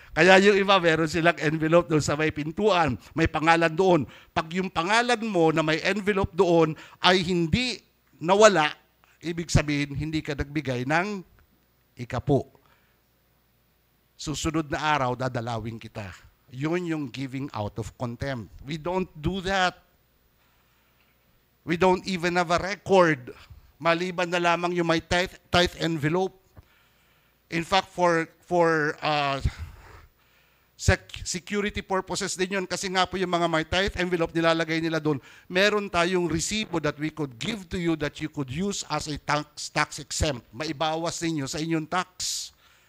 Kaya yung iba, meron silang envelope doon sa may pintuan, may pangalan doon. Pag yung pangalan mo na may envelope doon ay hindi nawala, ibig sabihin, hindi ka nagbigay ng ikapo. Susunod na araw, dadalawin kita. Yun yung giving out of contempt. We don't do that. We don't even have a record. Maliban na lamang yung may tithe envelope. In fact, for security purposes din yun, kasi nga po yung mga may tithe envelope nilalagay nila doon, meron tayong resibo that we could give to you that you could use as a tax exempt. Maibawas ninyo sa inyong tax.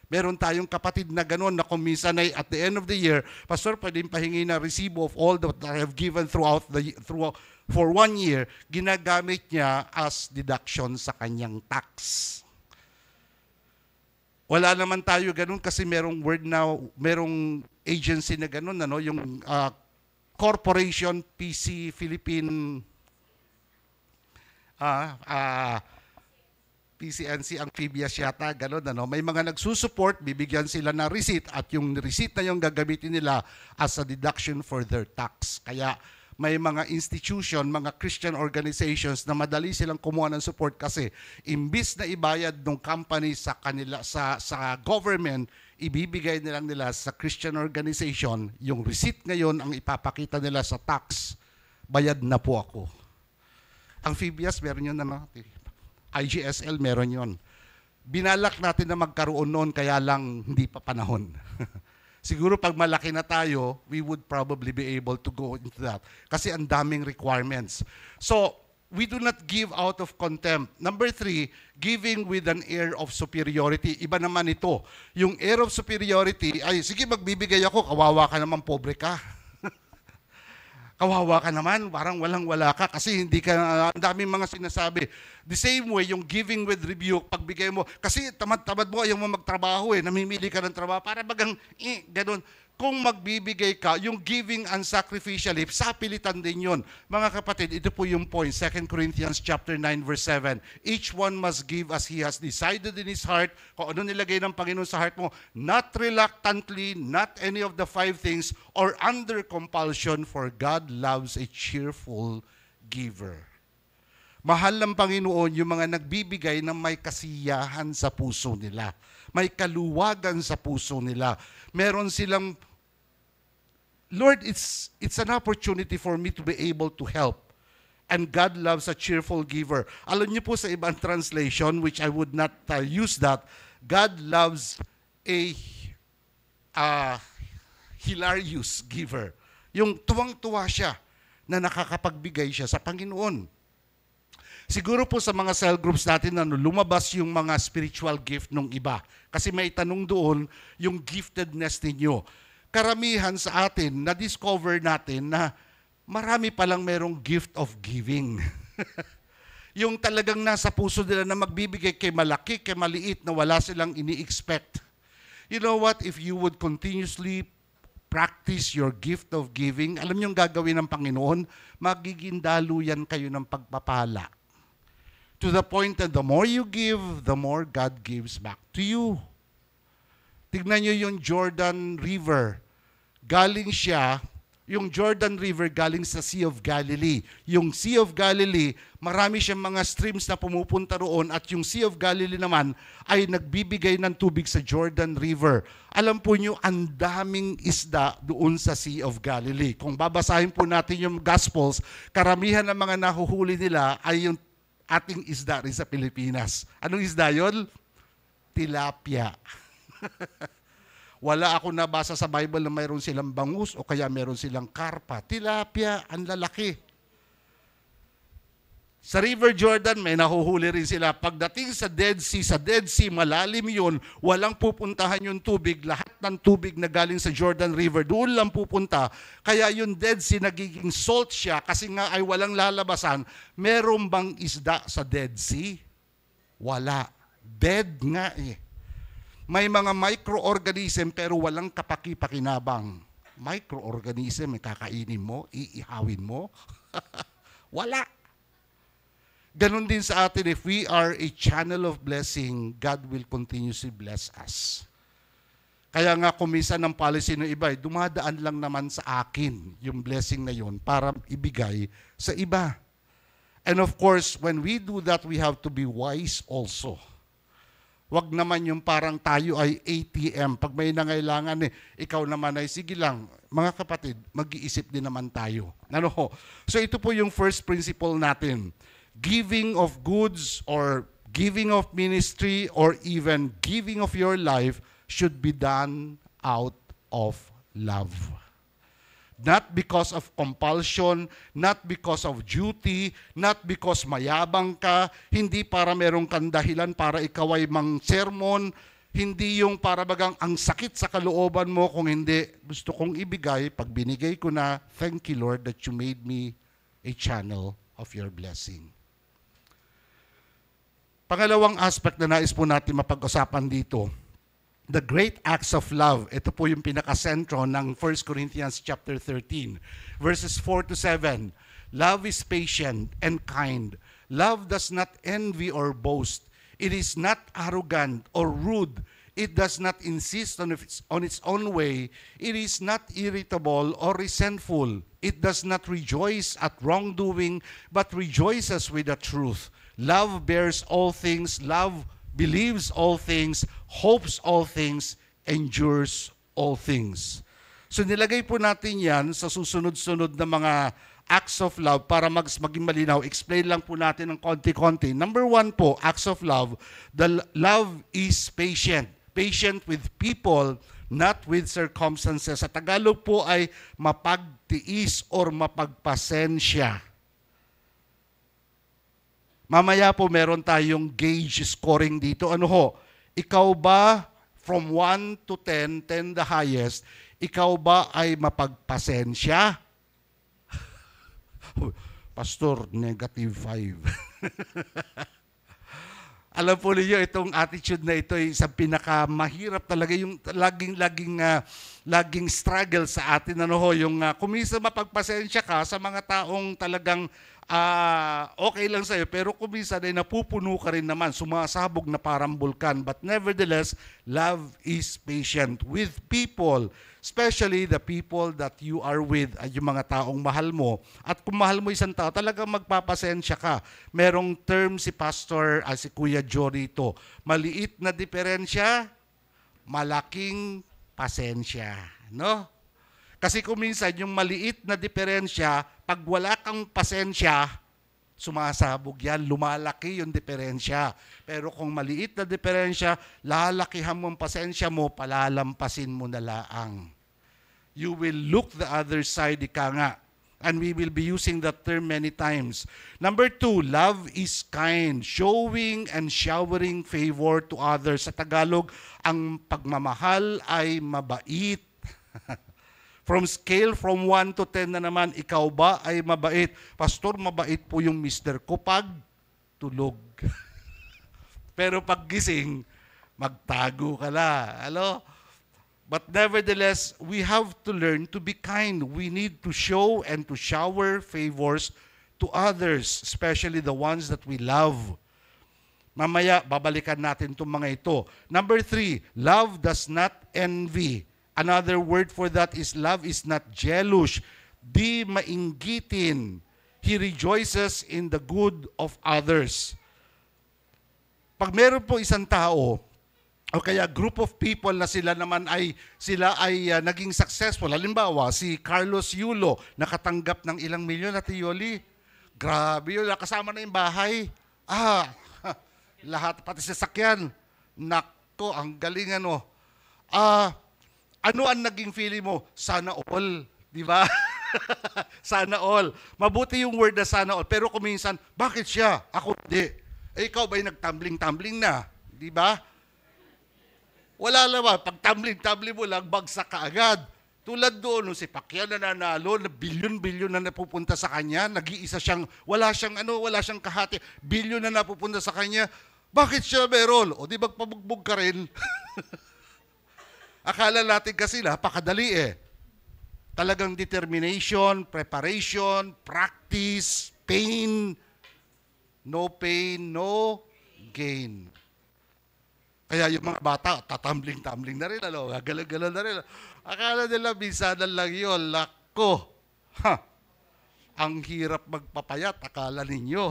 Meron tayong kapatid na gano'n na kung minsan ay at the end of the year, Pastor, pwedeng pahingi na resibo of all that I have given for 1 year, ginagamit niya as deduction sa kanyang tax. Wala naman tayo gano'n kasi merong agency na gano'n, yung Corporation PC Philippine PCNC ang PBS yata, gano'n, may mga nagsusupport, bibigyan sila ng receipt at yung receipt na yung gagamitin nila as a deduction for their tax. Kaya may mga institution, mga Christian organizations na madali silang kumuha ng support kasi imbis na ibayad ng company sa kanila sa government, ibibigay nila sa Christian organization, yung receipt ngayon ang ipapakita nila sa tax, bayad na po ako. Ang PBS meron yun IGSL meron yon. Binalak natin na magkaroon noon, kaya lang hindi pa panahon. Siguro pag malaki na tayo, we would probably be able to go into that. Kasi ang daming requirements. So, we do not give out of contempt. Number 3, giving with an air of superiority. Iba naman ito. Yung air of superiority, ay sige magbibigay ako, kawawa ka naman, pobre ka. Kawawa ka naman, parang walang-wala ka kasi hindi ka, ang daming mga sinasabi. The same way, yung giving with rebuke, pagbigay mo, kasi tamad-tamad mo, ayaw mo magtrabaho namimili ka ng trabaho, para bagang, ganun. Kung magbibigay ka, yung giving unsacrificially, sapilitan din yun. Mga kapatid, ito po yung point, 2 Corinthians chapter 9, verse 7. Each one must give as he has decided in his heart, kung ano nilagay ng Panginoon sa heart mo, not reluctantly, not any of the 5 things, or under compulsion, for God loves a cheerful giver. Mahal ng Panginoon yung mga nagbibigay ng may kasiyahan sa puso nila. May kaluwagan sa puso nila. Meron silang, Lord, it's an opportunity for me to be able to help. And God loves a cheerful giver. Alam niyo po sa ibang translation, which I would not use that, God loves a hilarious giver. Yung tuwang-tuwa siya na nakakapagbigay siya sa Panginoon. Siguro po sa mga cell groups natin lumabas yung mga spiritual gift ng iba. Kasi may tanong doon, yung giftedness ninyo. Karamihan sa atin, na-discover natin na marami palang merong gift of giving. Yung talagang nasa puso nila na magbibigay kay malaki, kay maliit na wala silang ini-expect. You know what? If you would continuously practice your gift of giving, alam niyo yung gagawin ng Panginoon, magiging daluyan kayo ng pagpapala. To the point that the more you give, the more God gives back to you. Tignan nyo yung Jordan River. Galing siya, yung Jordan River galing sa Sea of Galilee. Yung Sea of Galilee, marami siyang mga streams na pumupunta roon at yung Sea of Galilee naman ay nagbibigay ng tubig sa Jordan River. Alam po nyo, ang daming isda doon sa Sea of Galilee. Kung babasahin po natin yung Gospels, karamihan ng mga nahuhuli nila ay yung ating isda rin sa Pilipinas. Anong isda yun? Tilapia. Wala ako nabasa sa Bible na mayroon silang bangus o kaya mayroon silang karpa. Tilapia, ang lalaki. Sa River Jordan, may nahuhuli rin sila. Pagdating sa Dead Sea, malalim yun, walang pupuntahan yung tubig. Lahat ng tubig na galing sa Jordan River, doon lang pupunta. Kaya yung Dead Sea, nagiging salt siya kasi nga ay walang lalabasan. Meron bang isda sa Dead Sea? Wala. Dead nga eh. May mga microorganism pero walang kapaki-pakinabang. Microorganism, kakainin mo, iihawin mo. Wala. Ganon din sa atin, if we are a channel of blessing, God will continuously bless us. Kaya nga kumisa ng policy ng iba, dumadaan lang naman sa akin yung blessing na yun para ibigay sa iba. And of course, when we do that, we have to be wise also. Wag naman yung parang tayo ay ATM. Pag may nangailangan, ikaw naman ay, sige lang, mga kapatid, mag-iisip din naman tayo. Ano ho? So ito po yung first principle natin. Giving of goods or giving of ministry or even giving of your life should be done out of love. Not because of compulsion, not because of duty, not because mayabang ka, hindi para merong kang dahilan para ikaw ay mang-sermon, hindi yung para bagang ang sakit sa kalooban mo, kung hindi, gusto kong ibigay, pag binigay ko na, thank you Lord that you made me a channel of your blessing. Pangalawang aspect na nais po natin mapag-usapan dito, the great acts of love. Ito po yung pinakasentro ng 1 Corinthians chapter 13, verses 4 to 7. Love is patient and kind. Love does not envy or boast. It is not arrogant or rude. It does not insist on its own way. It is not irritable or resentful. It does not rejoice at wrongdoing, but rejoices with the truth. Love bears all things. Love believes all things, hopes all things, endures all things. So nilagay po natin yan sa susunod-sunod na mga acts of love, para maging malinaw, explain lang po natin ng konti-konti. Number 1 po, acts of love. The love is patient. Patient with people, not with circumstances. Sa Tagalog po ay mapagtiis or mapagpasensya. Mamaya po meron tayong gauge scoring dito. Ano ho? Ikaw ba, from 1 to 10, 10 the highest, ikaw ba ay mapagpasensya? Pastor, negative 5. Alam po niyo, itong attitude na ito ay isang pinakamahirap talaga, yung laging struggle sa atin. Ano ho, yung kumisa mapagpasensya ka sa mga taong talagang okay lang sa'yo, pero kumisa ay napupuno ka rin naman, sumasabog na parang bulkan. But nevertheless, love is patient with people, especially the people that you are with, at yung mga taong mahal mo. At kung mahal mo isang tao, talagang magpapasensya ka. Merong term si Pastor, si Kuya Joe rito, maliit na diferensya, malaking pasensya. No? Kasi kung minsan yung maliit na diferensya, pag wala kang pasensya, sumasabog yan, lumalaki yung diferensya. Pero kung maliit na diferensya, lalakihan mo ang pasensya mo, palalampasin mo na laang. You will look the other side, ika nga. And we will be using that term many times. Number 2, love is kind, showing and showering favor to others. Sa Tagalog, ang pagmamahal ay mabait. From scale from 1 to 10 na naman, ikaw ba ay mabait? Pastor, mabait po yung mister ko pag tulog. Pero pag gising, magtago ka na. Ano? But nevertheless, we have to learn to be kind. We need to show and to shower favors to others, especially the ones that we love. Mamaya, babalikan natin itong mga ito. Number 3, love does not envy. Another word for that is love is not jealous. Di mainggitin. He rejoices in the good of others. Pag meron po isang tao, o kaya group of people na sila ay naging successful. Halimbawa, si Carlos Yulo, nakatanggap ng ilang milyon at Yoli. Grabe yun, nakasama na yung bahay. Lahat, pati sasakyan. Nako, ang galing ano. Ano ang naging feeling mo? Sana all. Di ba? Sana all. Mabuti yung word na sana all. Pero kung minsan, bakit siya? Ako hindi. Ikaw ba'y nagtumbling-tumbling na? Di ba? Wala naman. Pag tumbling-tumbling mo lang, bagsak ka agad. Tulad doon, si Pacquiao na nanalo, na bilyon-bilyon na napupunta sa kanya, nag-iisa siyang, wala siyang kahati, bilyon na napupunta sa kanya. Bakit siya meron? O di magpabugbog ka rin? Akala natin kasi napakadali eh. Talagang determination, preparation, practice, pain, no gain. Kaya yung mga bata, tatambling-tambling na rin, gagalan na rin. Akala nila, minsanan lang yun, lako. Ang hirap magpapayat, akala ninyo.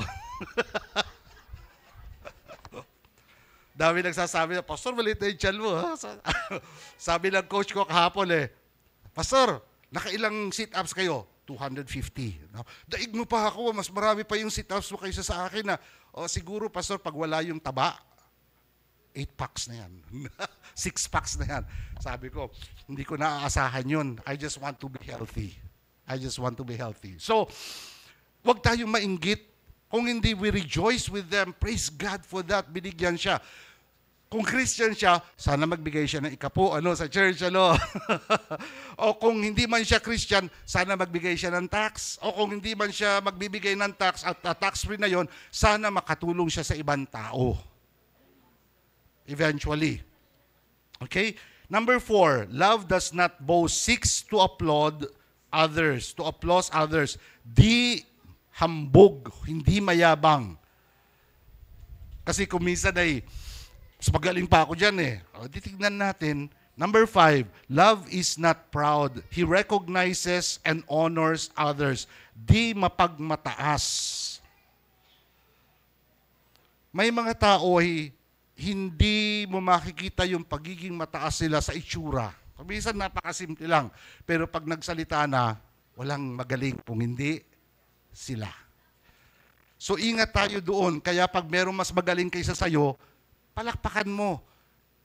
Dami nagsasabi na, Pastor, maliit na yung tiyan mo. Ha? Sabi ng coach ko kahapon Pastor, nakailang sit-ups kayo? 250. No? Daig mo pa ako, mas marami pa yung sit-ups mo kaysa sa akin. Siguro, Pastor, pag wala yung taba, 8 packs na yan. 6 packs na yan. Sabi ko, hindi ko naaasahan yun. I just want to be healthy. So, wag tayong mainggit. Kung hindi, we rejoice with them. Praise God for that. Binigyan siya. Kung Christian siya, sana magbigay siya ng ikapo sa church. O kung hindi man siya Christian, sana magbigay siya ng tax. O kung hindi man siya magbibigay ng tax at tax-free na yon, sana makatulong siya sa ibang tao. Eventually. Okay? Number 4, love does not boast, seeks to applaud others, to applause others. Di hambog, hindi mayabang. Kasi kung minsan mas magaling pa ako dyan titignan natin. Number 5, love is not proud. He recognizes and honors others. Di mapagmataas. May mga tao hindi mo makikita yung pagiging mataas nila sa itsura. Minsan napakasimple lang. Pero pag nagsalita na, walang magaling kung hindi sila. So ingat tayo doon. Kaya pag merong mas magaling kaysa sayo, palakpakan mo,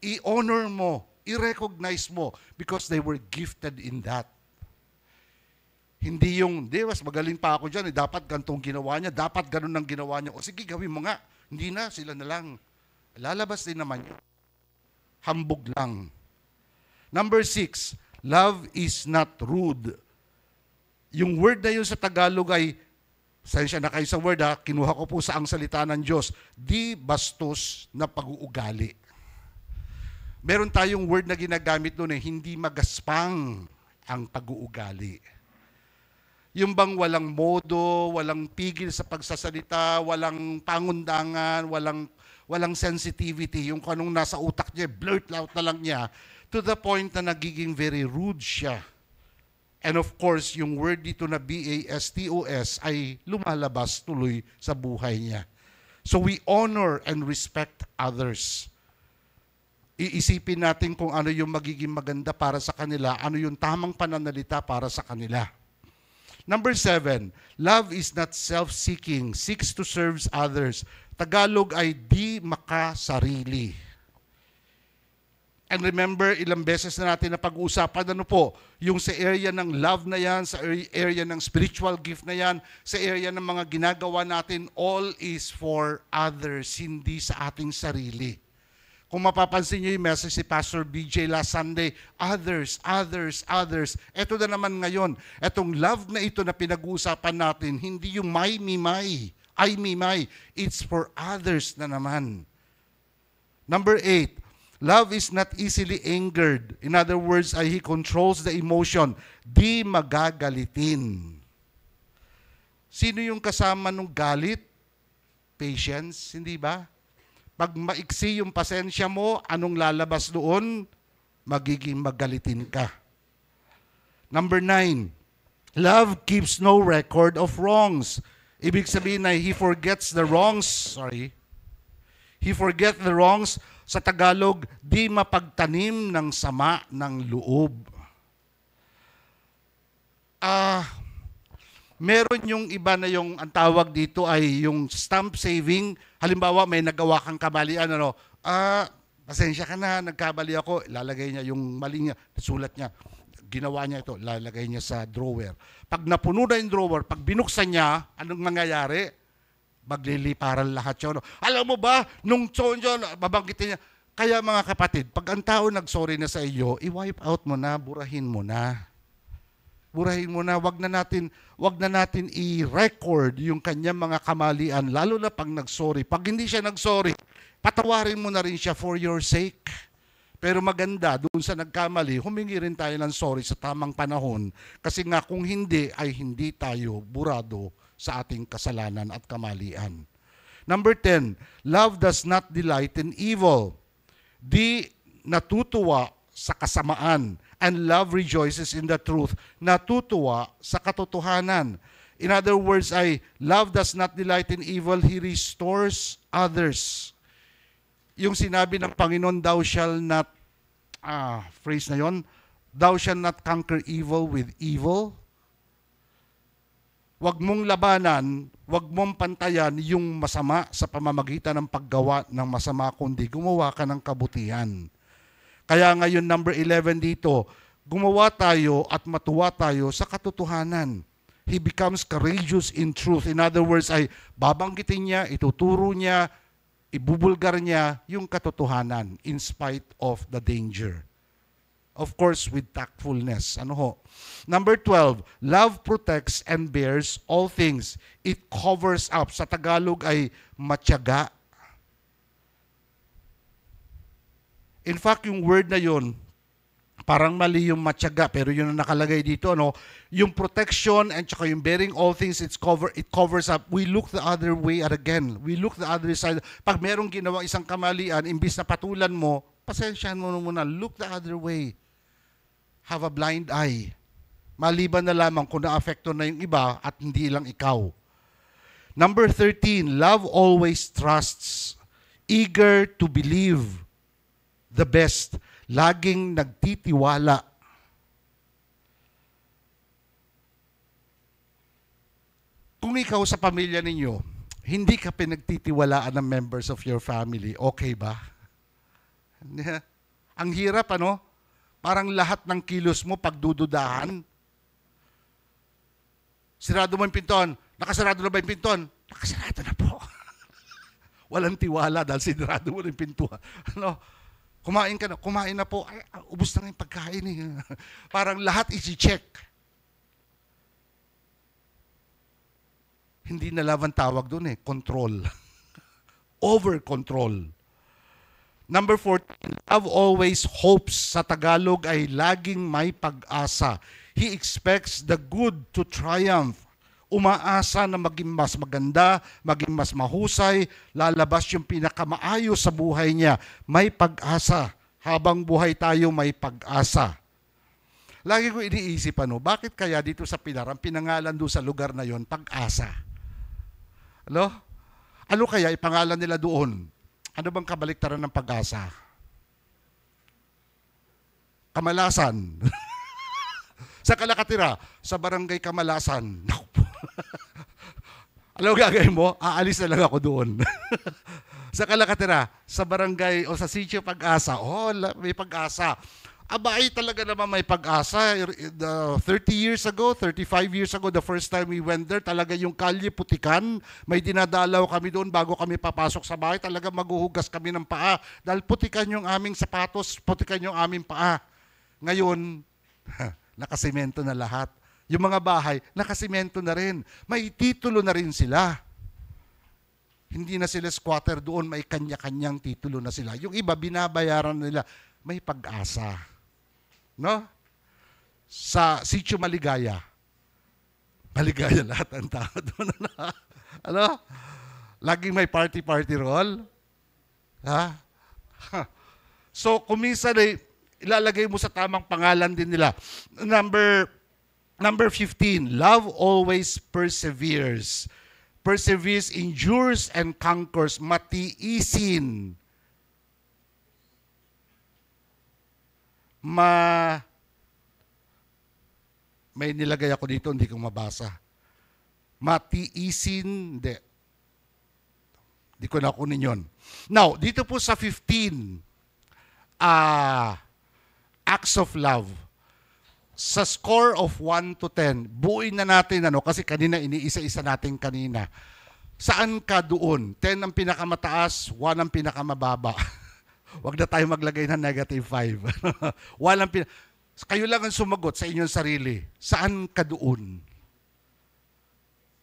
i-honor mo, i-recognize mo because they were gifted in that. Hindi yung, mas magaling pa ako dyan, dapat ganitong ginawa niya, dapat ganun ang ginawa niya. O sige, gawin mo nga. Hindi na, sila na lang. Lalabas din naman yun. Hambog lang. Number 6, love is not rude. Yung word na yun sa Tagalog ay, sensya na kayo sa word kinuha ko po sa ang salita ng Diyos, di bastos na pag-uugali. Meron tayong word na ginagamit doon hindi magaspang ang pag-uugali. Yung bang walang modo, walang pigil sa pagsasalita, walang pangundangan, walang sensitivity, yung kanong nasa utak niya, blurt out na lang niya, to the point na nagiging very rude siya. And of course, yung word dito na BASTOS ay lumalabas tuloy sa buhay niya. So we honor and respect others. Iisipin natin kung ano yung magiging maganda para sa kanila, ano yung tamang pananalita para sa kanila. Number 7, love is not self-seeking, seeks to serve others. Tagalog ay di makasarili. And remember, ilang beses na natin na pag-uusapan, yung sa area ng love na yan, sa area ng spiritual gift na yan, sa area ng mga ginagawa natin, all is for others, hindi sa ating sarili. Kung mapapansin niyo yung message si Pastor BJ last Sunday, others, others, others. Ito na naman ngayon. Etong love na ito na pinag-uusapan natin, hindi yung my, me, my, I, me, my. It's for others na naman. Number 8, love is not easily angered. In other words, he controls the emotion. Di magagalitin. Sino yung kasama ng galit? Patience, hindi ba? Pag maiksi yung pasensya mo, anong lalabas doon? Magiging magalitin ka. Number 9, love keeps no record of wrongs. Ibig sabihin na he forgets the wrongs. He forgets the wrongs. Sa Tagalog, di mapagtanim ng sama ng loob. Meron yung iba na yung ang tawag dito ay yung stamp saving. Halimbawa, may nagawa kang kamalian, pasensya ka na, nagkamali ako, lalagay niya yung mali niya, sulat niya, ginawa niya ito, lalagay niya sa drawer. Pag napuno na yung drawer, pag binuksan niya, anong mangyayari? Magliliparan lahat siya. Alam mo ba, nung tsonjo, babanggitin niya. Kaya mga kapatid, pag ang tao nag-sorry na sa iyo, i-wipe out mo na, burahin mo na. Burahin mo na, wag na natin i-record yung kanyang mga kamalian, lalo na pag nag-sorry. Pag hindi siya nag-sorry, patawarin mo na rin siya for your sake. Pero maganda, doon sa nagkamali, humingi rin tayo ng sorry sa tamang panahon. Kasi nga kung hindi, ay hindi tayo burado sa ating kasalanan at kamalian. Number 10, love does not delight in evil. Di natutuwa sa kasamaan. And love rejoices in the truth. Natutuwa sa katotohanan. In other words, love does not delight in evil, he restores others. Yung sinabi ng Panginoon, thou shall not, phrase na yon, thou shall not conquer evil with evil. Wag mong labanan, wag mong pantayan yung masama sa pamamagitan ng paggawa ng masama, kundi gumawa ka ng kabutihan. Kaya ngayon number 11 dito, gumawa tayo at matuwa tayo sa katotohanan. He becomes courageous in truth. In other words, babanggitin niya, ituturo niya, ibubulgar niya yung katotohanan in spite of the danger. Of course, with tactfulness. Number 12, love protects and bears all things. It covers up. Sa Tagalog ay matyaga. In fact, yung word na yun, parang mali yung matyaga, pero yun ang nakalagay dito, yung protection and saka yung bearing all things, it covers up. We look the other way again. We look the other side. Pag merong ginawa isang kamalian, imbis na patulan mo, pasensyahan mo muna, look the other way. Have a blind eye. Maliban na lamang kung na-affecto na yung iba at hindi lang ikaw. Number 13, love always trusts, eager to believe the best, laging Kung ikaw sa pamilya ninyo, hindi ka pinagtitiwalaan ng members of your family, okay ba? Ang hirap, ano? Parang lahat ng kilos mo pagdududahan. Sirado mo yung pinton. Nakasarado na ba yung pinton? Nakasarado na po. Walang tiwala dahil sinirado mo yung pintuan. Ano? Kumain ka na. Kumain na po. Ay, ubos na yung pagkain. Eh. Parang lahat isi-check. Hindi na love ang tawag doon eh. Control. Over-control. Number 14, love always hopes. Sa Tagalog ay laging may pag-asa. He expects the good to triumph. Umaasa na maging mas maganda, maging mas mahusay, lalabas yung pinakamaayos sa buhay niya. May pag-asa. Habang buhay tayo, may pag-asa. Lagi ko iniisip, bakit kaya dito sa Pilar, ang pinangalan doon sa lugar na yon, pag-asa? Ano kaya ipangalan nila doon? Ano bang kabaliktaran ng pag-asa? Kamalasan. Sa Kalakatira, sa barangay Kamalasan. Alam mo gagawin mo? Aalis na lang ako doon. Sa Kalakatira, sa barangay o sa sitio Pag-asa, may pag-asa. Abay, talaga naman may pag-asa. 30 years ago, 35 years ago, the first time we went there, talaga yung kalye putikan. May dinadalaw kami doon bago kami papasok sa bahay. Talaga maghuhugas kami ng paa. Dahil putikan yung aming sapatos, putikan yung aming paa. Ngayon, nakasemento na lahat. Yung mga bahay, nakasemento na rin. May titulo na rin sila. Hindi na sila squatter doon, may kanya-kanyang titulo na sila. Yung iba, binabayaran nila. May pag-asa. No? Sa Sitio Maligaya. Maligaya lahat ang tao doon. Ano? Laging may party-party roll. Ha? So, kung minsan ilalagay mo sa tamang pangalan din nila. Number 15, love always perseveres. Perseveres, endures, and conquers. Matiisin. May nilagay ako dito, hindi ko mabasa. Matiisin, hindi ko na kunin yun. Now, dito po sa 15, acts of love. Sa score of 1 to 10, buuin na natin, kasi kanina iniisa-isa natin kanina. Saan ka doon? 10 ang pinakamataas, 1 ang pinakamababa. Huwag na tayo maglagay ng negative 5. Kayo lang ang sumagot sa inyong sarili. Saan ka doon?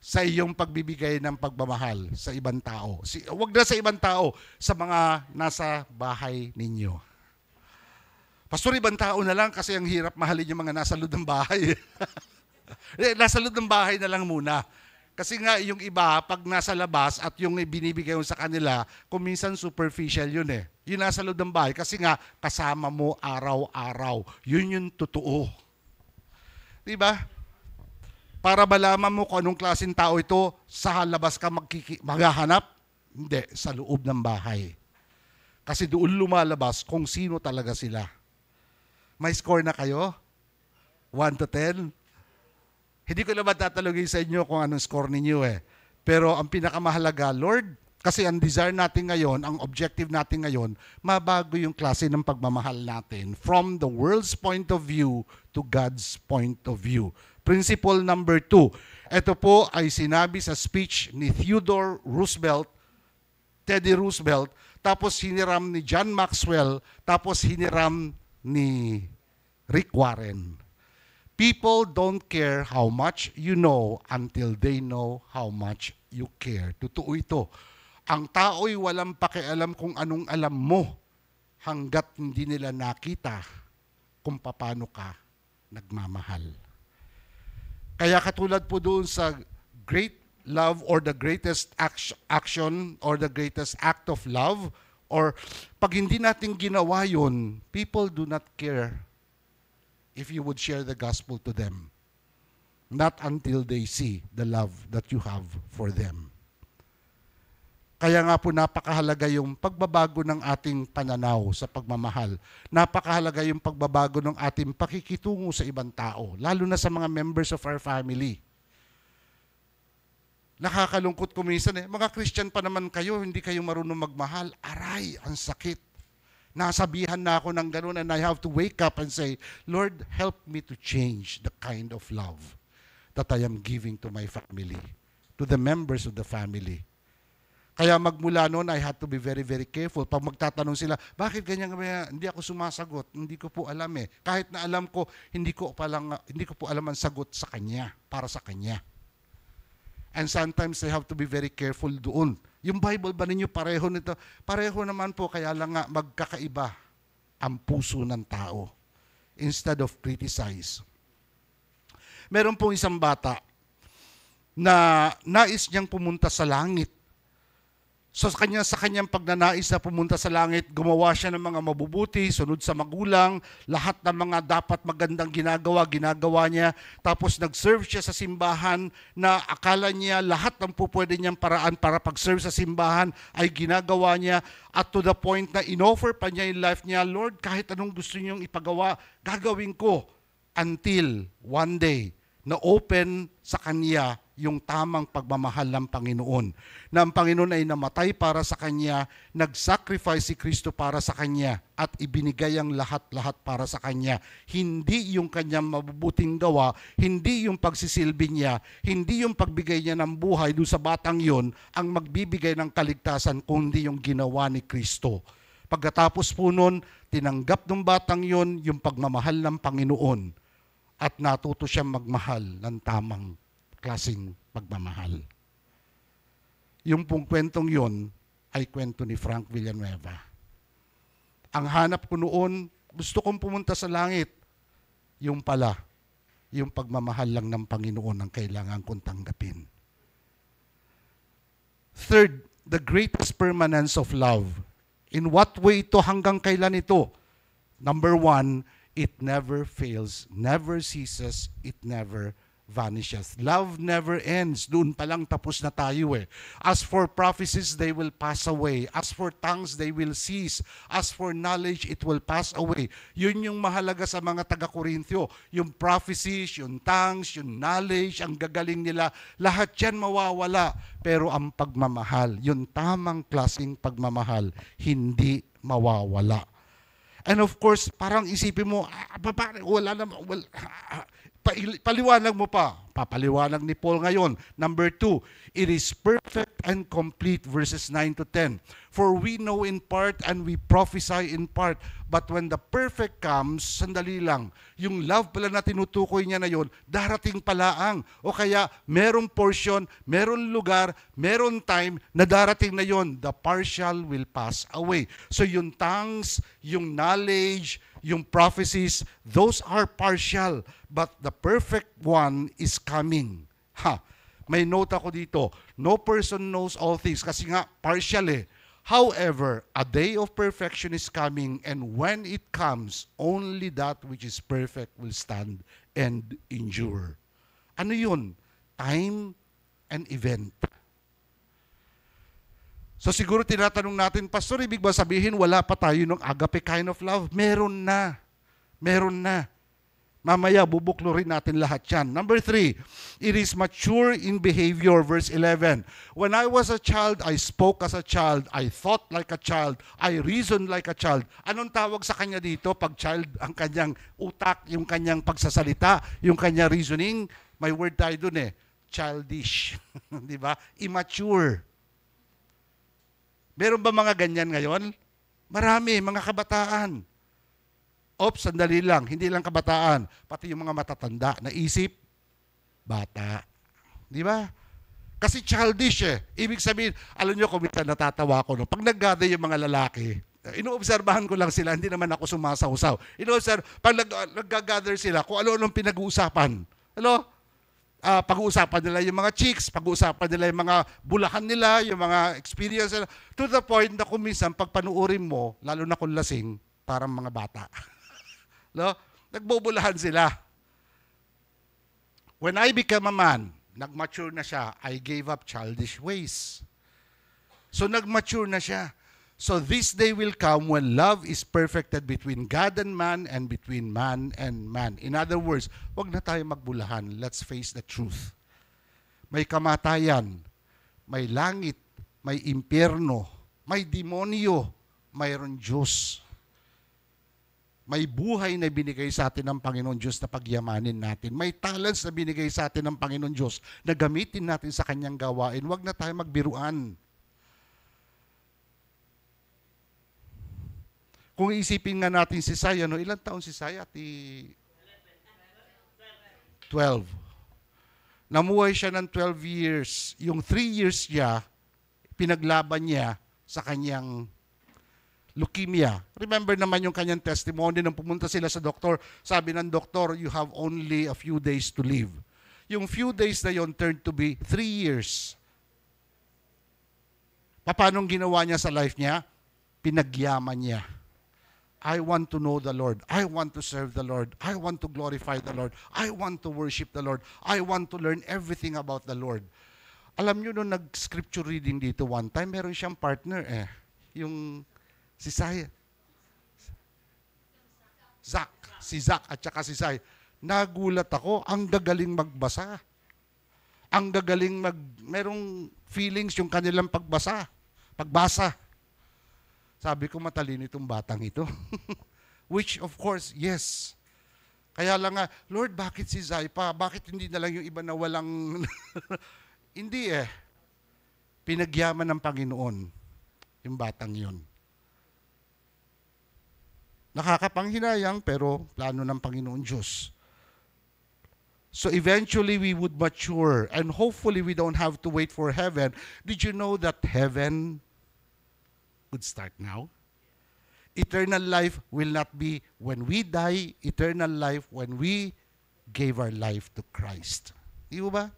Sa iyong pagbibigay ng pagmamahal sa ibang tao. Huwag na sa ibang tao, sa mga nasa bahay ninyo. Pastor, ibang tao na lang kasi ang hirap mahalin yung mga nasa loob ng bahay. Nasa loob ng bahay na lang muna. Kasi nga, yung iba, pag nasa labas at yung binibigay mo sa kanila, kung minsan superficial yun eh. Yung nasa loob ng bahay, kasi nga, kasama mo araw-araw. Yun yung totoo. Diba? Para malaman mo kung anong klaseng tao ito, sa labas ka maghahanap? Hindi, sa loob ng bahay. Kasi doon lumalabas kung sino talaga sila. May score na kayo? 1 to 10? Hindi ko naman tatalogin sa inyo kung anong score ninyo eh. Pero ang pinakamahalaga, Lord, kasi ang desire natin ngayon, ang objective natin ngayon, mabago yung klase ng pagmamahal natin from the world's point of view to God's point of view. Principle number 2. Ito po ay sinabi sa speech ni Theodore Roosevelt, Teddy Roosevelt, tapos hiniram ni John Maxwell, tapos hiniram ni Rick Warren. People don't care how much you know until they know how much you care. Totoo ito. Ang tao'y walang pakialam kung anong alam mo hanggat hindi nila nakita kung paano ka nagmamahal. Kaya katulad po doon sa great love or the greatest action or the greatest act of love, or pag hindi natin ginawa yun, people do not care if you would share the gospel to them. Not until they see the love that you have for them. Kaya nga po napakahalaga yung pagbabago ng ating pananaw sa pagmamahal. Napakahalaga yung pagbabago ng ating pakikitungo sa ibang tao, lalo na sa mga members of our family. Nakakalungkot ko minsan mga Christian pa naman kayo, hindi kayo marunong magmahal. Aray, ang sakit. Nasabihan na ako ng ganun and I have to wake up and say, Lord, help me to change the kind of love that I am giving to my family, to the members of the family. Kaya magmula noon, I had to be very, very careful. Pag magtatanong sila, bakit ganyan kaya? Hindi ako sumasagot. Hindi ko po alam Kahit na alam ko, hindi ko po alam ang sagot sa kanya, para sa kanya. And sometimes I have to be very careful doon. Yung Bible ba ninyo pareho nito? Pareho naman po, kaya lang nga magkakaiba ang puso ng tao instead of criticize. Meron pong isang bata na nais niyang pumunta sa langit. So sa kanyang pagnanais na pumunta sa langit, gumawa siya ng mga mabubuti, sunod sa magulang, lahat ng mga dapat magandang ginagawa niya. Tapos nag-serve siya sa simbahan na akala niya lahat ng pupwede niyang paraan para pag-serve sa simbahan ay ginagawa niya. At to the point na inoffer pa niya yung life niya, Lord, kahit anong gusto niyong ipagawa, gagawin ko. Until one day, na-open sa kanya yung tamang pagmamahal ng Panginoon. Na ang Panginoon ay namatay para sa kanya, nag-sacrifice si Kristo para sa kanya, at ibinigay ang lahat-lahat para sa kanya. Hindi yung kanyang mabubuting gawa, hindi yung pagsisilbi niya, hindi yung pagbigay niya ng buhay doon sa batang yon ang magbibigay ng kaligtasan, kundi yung ginawa ni Kristo. Pagkatapos po nun, tinanggap ng batang yon yung pagmamahal ng Panginoon at natuto siyang magmahal ng tamang klaseng pagmamahal. Yung pong kwentong yon ay kwento ni Frank Villanueva. Ang hanap ko noon, gusto kong pumunta sa langit. Yung pala, yung pagmamahal lang ng Panginoon ang kailangan kong tanggapin. Third, the greatest permanence of love. In what way ito, hanggang kailan ito? Number one, it never fails, never ceases, it never vanishes. Love never ends. Doon pa lang tapos na tayo As for prophecies, they will pass away. As for tongues, they will cease. As for knowledge, it will pass away. Yun yung mahalaga sa mga taga-Korintyo. Yung prophecies, yung tongues, yung knowledge, ang gagaling nila, lahat yan mawawala. Pero ang pagmamahal, yung tamang klaseng pagmamahal, hindi mawawala. And of course, parang isipin mo, wala naman, paliwanag mo pa. Papaliwanag ni Paul ngayon. Number 2, it is perfect and complete, verses 9 to 10. For we know in part and we prophesy in part. But when the perfect comes, sandali lang, yung love pala na tinutukoy niya na yun, darating palaang. O kaya, merong portion, merong lugar, merong time na darating na yun. The partial will pass away. So yung tongues, yung knowledge, yung prophecies, those are partial. But the perfect one is coming. May note ako dito. No person knows all things. Kasi nga, partial However, a day of perfection is coming, and when it comes, only that which is perfect will stand and endure. Ano yun? Time and event. So siguro tinatanong natin, Pastor, ibig ba sabihin wala pa tayo ng agape kind of love? Meron na. Meron na. Mamaya bubuklurin natin lahat yan. Number 3, it is mature in behavior, verse 11. When I was a child, I spoke as a child. I thought like a child. I reasoned like a child. Anong tawag sa kanya dito? Pag child, ang kanyang utak, yung kanyang pagsasalita, yung kanyang reasoning, may word tayo dun childish. Di ba? Immature. Meron ba mga ganyan ngayon? Marami, mga kabataan. Sandali lang, hindi lang kabataan, pati yung mga matatanda, naisip, bata. Di ba? Kasi childish Ibig sabihin, alam nyo kung minsan natatawa ko, pag nag-gather yung mga lalaki, inoobserbahan ko lang sila, hindi naman ako sumasawsaw. Pag nag-gather sila, kung ano-anong pinag-uusapan. Pag-uusapan nila yung mga chicks, pag-uusapan nila yung mga bulahan nila, yung mga experience nila. To the point na kung minsan, pag panuurin mo, lalo na kung lasing, parang mga bata. Nagbubulahan sila. When I became a man, nag-mature na siya, I gave up childish ways. So nag-mature na siya. So this day will come when love is perfected between God and man and between man and man. In other words, wag na tayo magbulahan. Let's face the truth. May kamatayan, may langit, may impyerno, may demonyo, mayroon Diyos. May buhay na binigay sa atin ng Panginoon Diyos na pagyamanin natin. May talents na binigay sa atin ng Panginoon Diyos na gamitin natin sa Kanyang gawain. Huwag na tayo magbiruan. Kung isipin nga natin si Saya, no? Ilang taon si Saya? 12. Namuhay siya ng 12 years. Yung 3 years niya, pinaglaban niya sa kanyang leukemia. Remember naman yung kanyang testimony nang pumunta sila sa doktor. Sabi ng doktor, you have only a few days to live. Yung few days na yon turned to be 3 years. Paano ginawa niya sa life niya? Pinagyaman niya. I want to know the Lord. I want to serve the Lord. I want to glorify the Lord. I want to worship the Lord. I want to learn everything about the Lord. Alam niyo, nung nag-scripture reading dito one time, meron siyang partner yung si Saya. Si Zach at saka si Sai. Nagulat ako, ang gagaling magbasa. Ang gagaling merong feelings yung kanilang pagbasa. Sabi ko, matalino itong batang ito. Which of course, yes. Kaya lang nga, Lord, bakit si Zai pa? Bakit hindi na lang yung iba na walang... Hindi Pinagyaman ng Panginoon yung batang yun. Nakakapanghinayang pero plano ng Panginoon Diyos. So eventually we would mature and hopefully we don't have to wait for heaven. Did you know that heaven would start now? Eternal life will not be when we die. Eternal life when we gave our life to Christ. Di ba?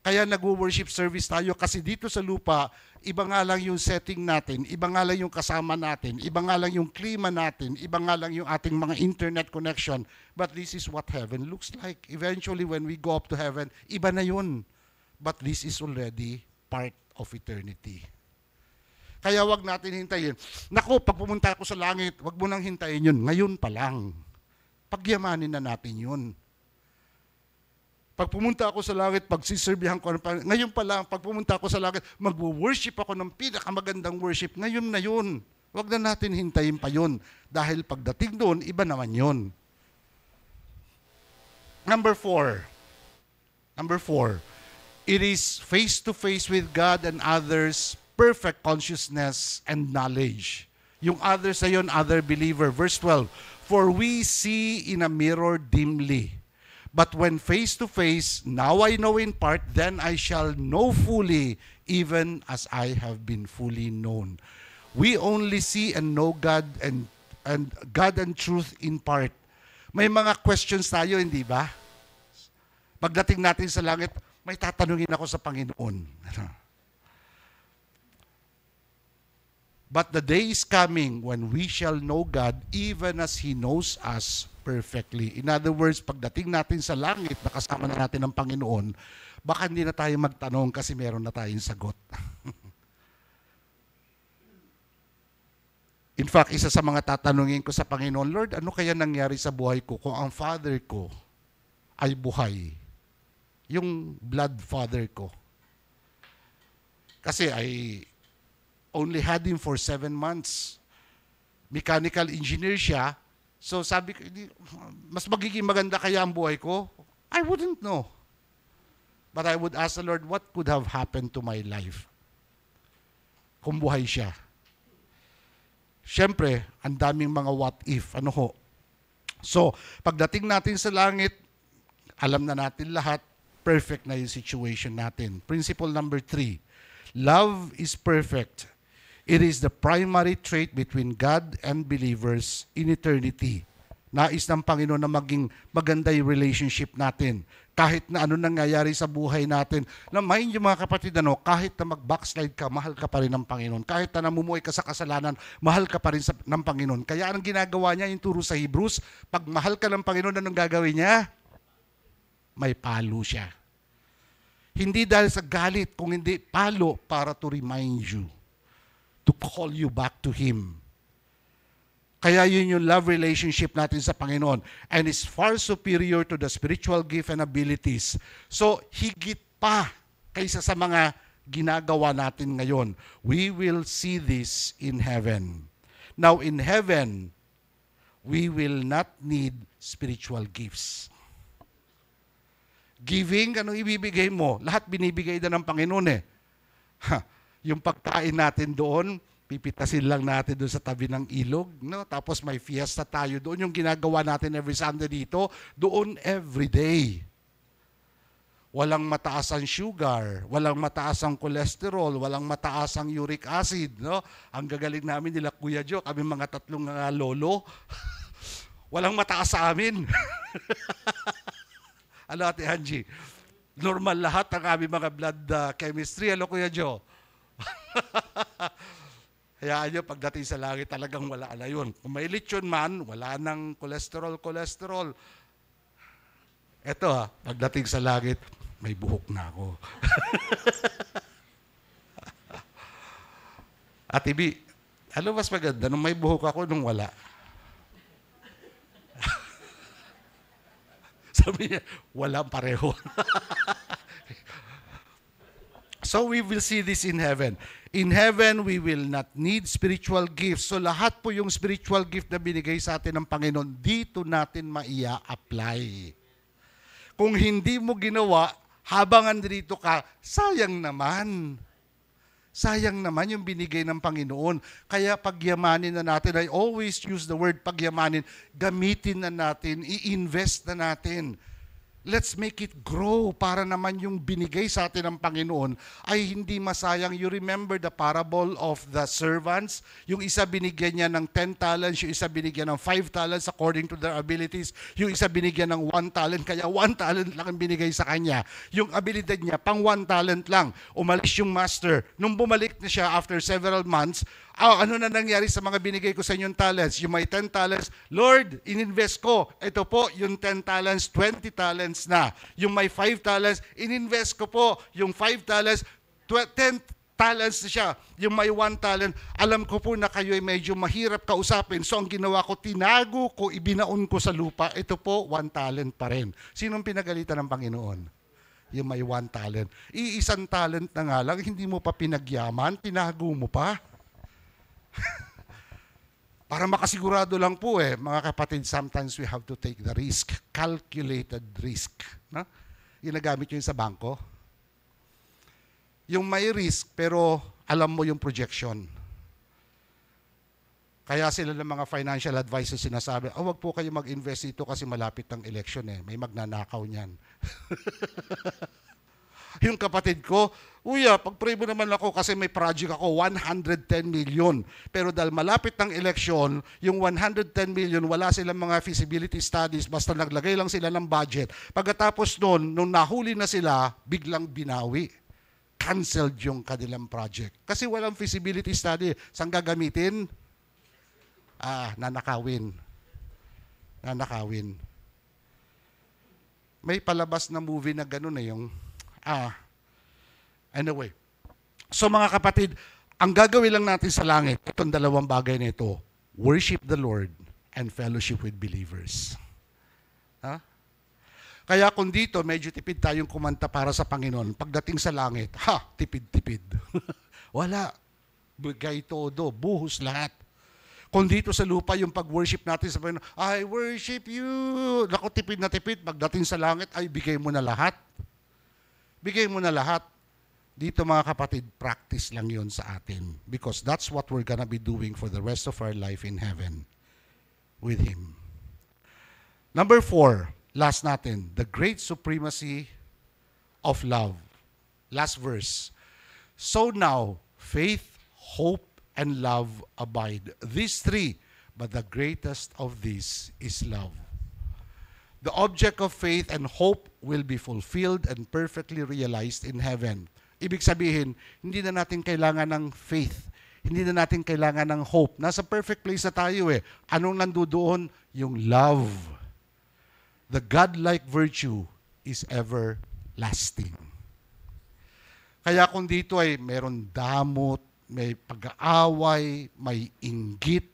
Kaya nag-worship service tayo kasi dito sa lupa, iba nga lang yung setting natin, iba nga lang yung kasama natin, iba nga lang yung klima natin, iba nga lang yung ating mga internet connection. But this is what heaven looks like. Eventually, when we go up to heaven, iba na yun. But this is already part of eternity. Kaya wag natin hintayin. Naku, pag pumunta ako sa langit, wag mo nang hintayin yun. Ngayon pa lang. Pagyamanin na natin yun. Pag pumunta ako sa langit, pagsiserbihan ko, ngayon pa lang, pag pumunta ako sa langit, mag-worship ako ng pinakamagandang worship. Ngayon na yun. Huwag na natin hintayin pa yun. Dahil pagdating doon, iba naman yun. Number 4. It is face-to-face with God and others, perfect consciousness and knowledge. Yung others na yun, other believer. Verse 12, for we see in a mirror dimly. But when face to face, now I know in part, then I shall know fully, even as I have been fully known. We only see and know God and God and truth in part. May mga questions tayo, hindi ba? Pagdating natin sa langit, may tatanungin ako sa Panginoon. But the day is coming when we shall know God even as He knows us perfectly. In other words, pagdating natin sa langit, nakasama na natin ang Panginoon, baka hindi na tayo magtanong kasi meron na tayong sagot. In fact, isa sa mga tatanungin ko sa Panginoon, Lord, ano kaya nangyari sa buhay ko kung ang father ko ay buhay? Yung blood father ko. Kasi I only had him for 7 months. Mechanical engineer siya. So sabi ko, mas magiging maganda kaya ang buhay ko? I wouldn't know. But I would ask the Lord, what could have happened to my life kung buhay siya? Siyempre, ang daming mga what if. Ano ho? So, pagdating natin sa langit, alam na natin lahat, perfect na yung situation natin. Principle number 3, love is perfect. It is the primary trait between God and believers in eternity. Nais ng Panginoon na maging maganda yung relationship natin. Kahit na ano nangyayari sa buhay natin. Na mind yung mga kapatid, kahit na mag-backslide ka, mahal ka pa rin ng Panginoon. Kahit na namumuhay ka sa kasalanan, mahal ka pa rin ng Panginoon. Kaya anong ginagawa niya, yung turo sa Hebrews, pag mahal ka ng Panginoon, anong gagawin niya? May palo siya. Hindi dahil sa galit, kung hindi palo para to remind you, to call you back to Him. Kaya yun yung love relationship natin sa Panginoon. And is far superior to the spiritual gift and abilities. So, higit pa kaysa sa mga ginagawa natin ngayon. We will see this in heaven. Now, in heaven, we will not need spiritual gifts. Giving, anong ibibigay mo? Lahat binibigay na ng Panginoon eh. Yung pagkain natin doon, pipitasin lang natin doon sa tabi ng ilog, no? Tapos may fiesta tayo doon. Yung ginagawa natin every Sunday dito, doon every day. Walang mataas ang sugar, walang mataas ang cholesterol, walang mataas ang uric acid, no? Ang gagaling namin nila Kuya Jo, kami mga tatlong lolo, walang mataas sa amin. Ano, Ate Angie? Normal lahat ang aming mga blood chemistry. Ano, Kuya Jo? Hayaan nyo, pagdating sa langit, talagang wala na yun. Kung may lechon man, wala nang cholesterol. Eto pagdating sa langit, may buhok na ako. Ate B, ano mas maganda? Nung may buhok ako, nung wala? Sabi niya, walang pareho. So we will see this in heaven. In heaven, we will not need spiritual gifts. So lahat po yung spiritual gift na binigay sa atin ng Panginoon, dito natin maia-apply. Kung hindi mo ginawa, habang andito ka, sayang naman. Sayang naman yung binigay ng Panginoon. Kaya pagyamanin na natin, I always use the word pagyamanin, gamitin na natin, i-invest na natin. Let's make it grow para naman yung binigay sa atin ng Panginoon ay hindi masayang. You remember the parable of the servants? Yung isa binigyan niya ng 10 talents, yung isa binigyan ng 5 talents according to their abilities, yung isa binigyan ng 1 talent, kaya 1 talent lang ang binigay sa kanya. Yung abilidad niya, pang 1 talent lang. Umalis yung master. Nung bumalik na siya after several months, ano na nangyari sa mga binigay ko sa inyong talents? Yung may 10 talents, Lord, ininvest ko. Ito po, yung 10 talents, 20 talents na. Yung may 5 talents, ininvest ko po. Yung 5 talents, 10 talents na siya. Yung may 1 talent, alam ko po na kayo ay medyo mahirap kausapin. So ang ginawa ko, tinago ko, ibinaon ko sa lupa. Ito po, 1 talent pa rin. Sinong pinagalitan ng Panginoon? Yung may 1 talent. Iisang talent na nga lang, hindi mo pa pinagyaman, tinago mo pa. Para makasigurado lang po mga kapatid, sometimes we have to take the risk, calculated risk. No? Ginagamit yun sa bangko. Yung may risk, pero alam mo yung projection. Kaya sila ng mga financial advisors sinasabi, wag po kayo mag-invest dito kasi malapit ang election may magnanakaw niyan. Yung kapatid ko, pag-pray mo naman ako kasi may project ako, 110 million. Pero dahil malapit ng eleksyon, yung 110 million, wala silang mga feasibility studies, basta naglagay lang sila ng budget. Pagkatapos noon, nung nahuli na sila, biglang binawi. Canceled yung kanilang project. Kasi walang feasibility study. Saan gagamitin? Nanakawin. May palabas na movie na gano'n yung anyway. So mga kapatid, ang gagawin lang natin sa langit, itong dalawang bagay na ito, worship the Lord and fellowship with believers. Kaya kung dito, medyo tipid tayong kumanta para sa Panginoon, pagdating sa langit, tipid-tipid. Wala. Bigay todo, buhos lahat. Kung dito sa lupa, yung pag-worship natin sa Panginoon, I worship you. Naku, tipid na tipid. Pagdating sa langit, ay bigay mo na lahat. Bigay mo na lahat. Dito mga kapatid, practice lang yun sa atin. Because that's what we're gonna be doing for the rest of our life in heaven with Him. Number 4, last natin, the great supremacy of love. Last verse. So now, faith, hope, and love abide. These three, but the greatest of these is love. The object of faith and hope will be fulfilled and perfectly realized in heaven. Ibig sabihin, hindi na natin kailangan ng faith. Hindi na natin kailangan ng hope. Nasa perfect place na tayo Anong nandoon? Yung love. The godlike virtue is everlasting. Kaya kung dito ay meron damot, may pag-aaway, may inggit,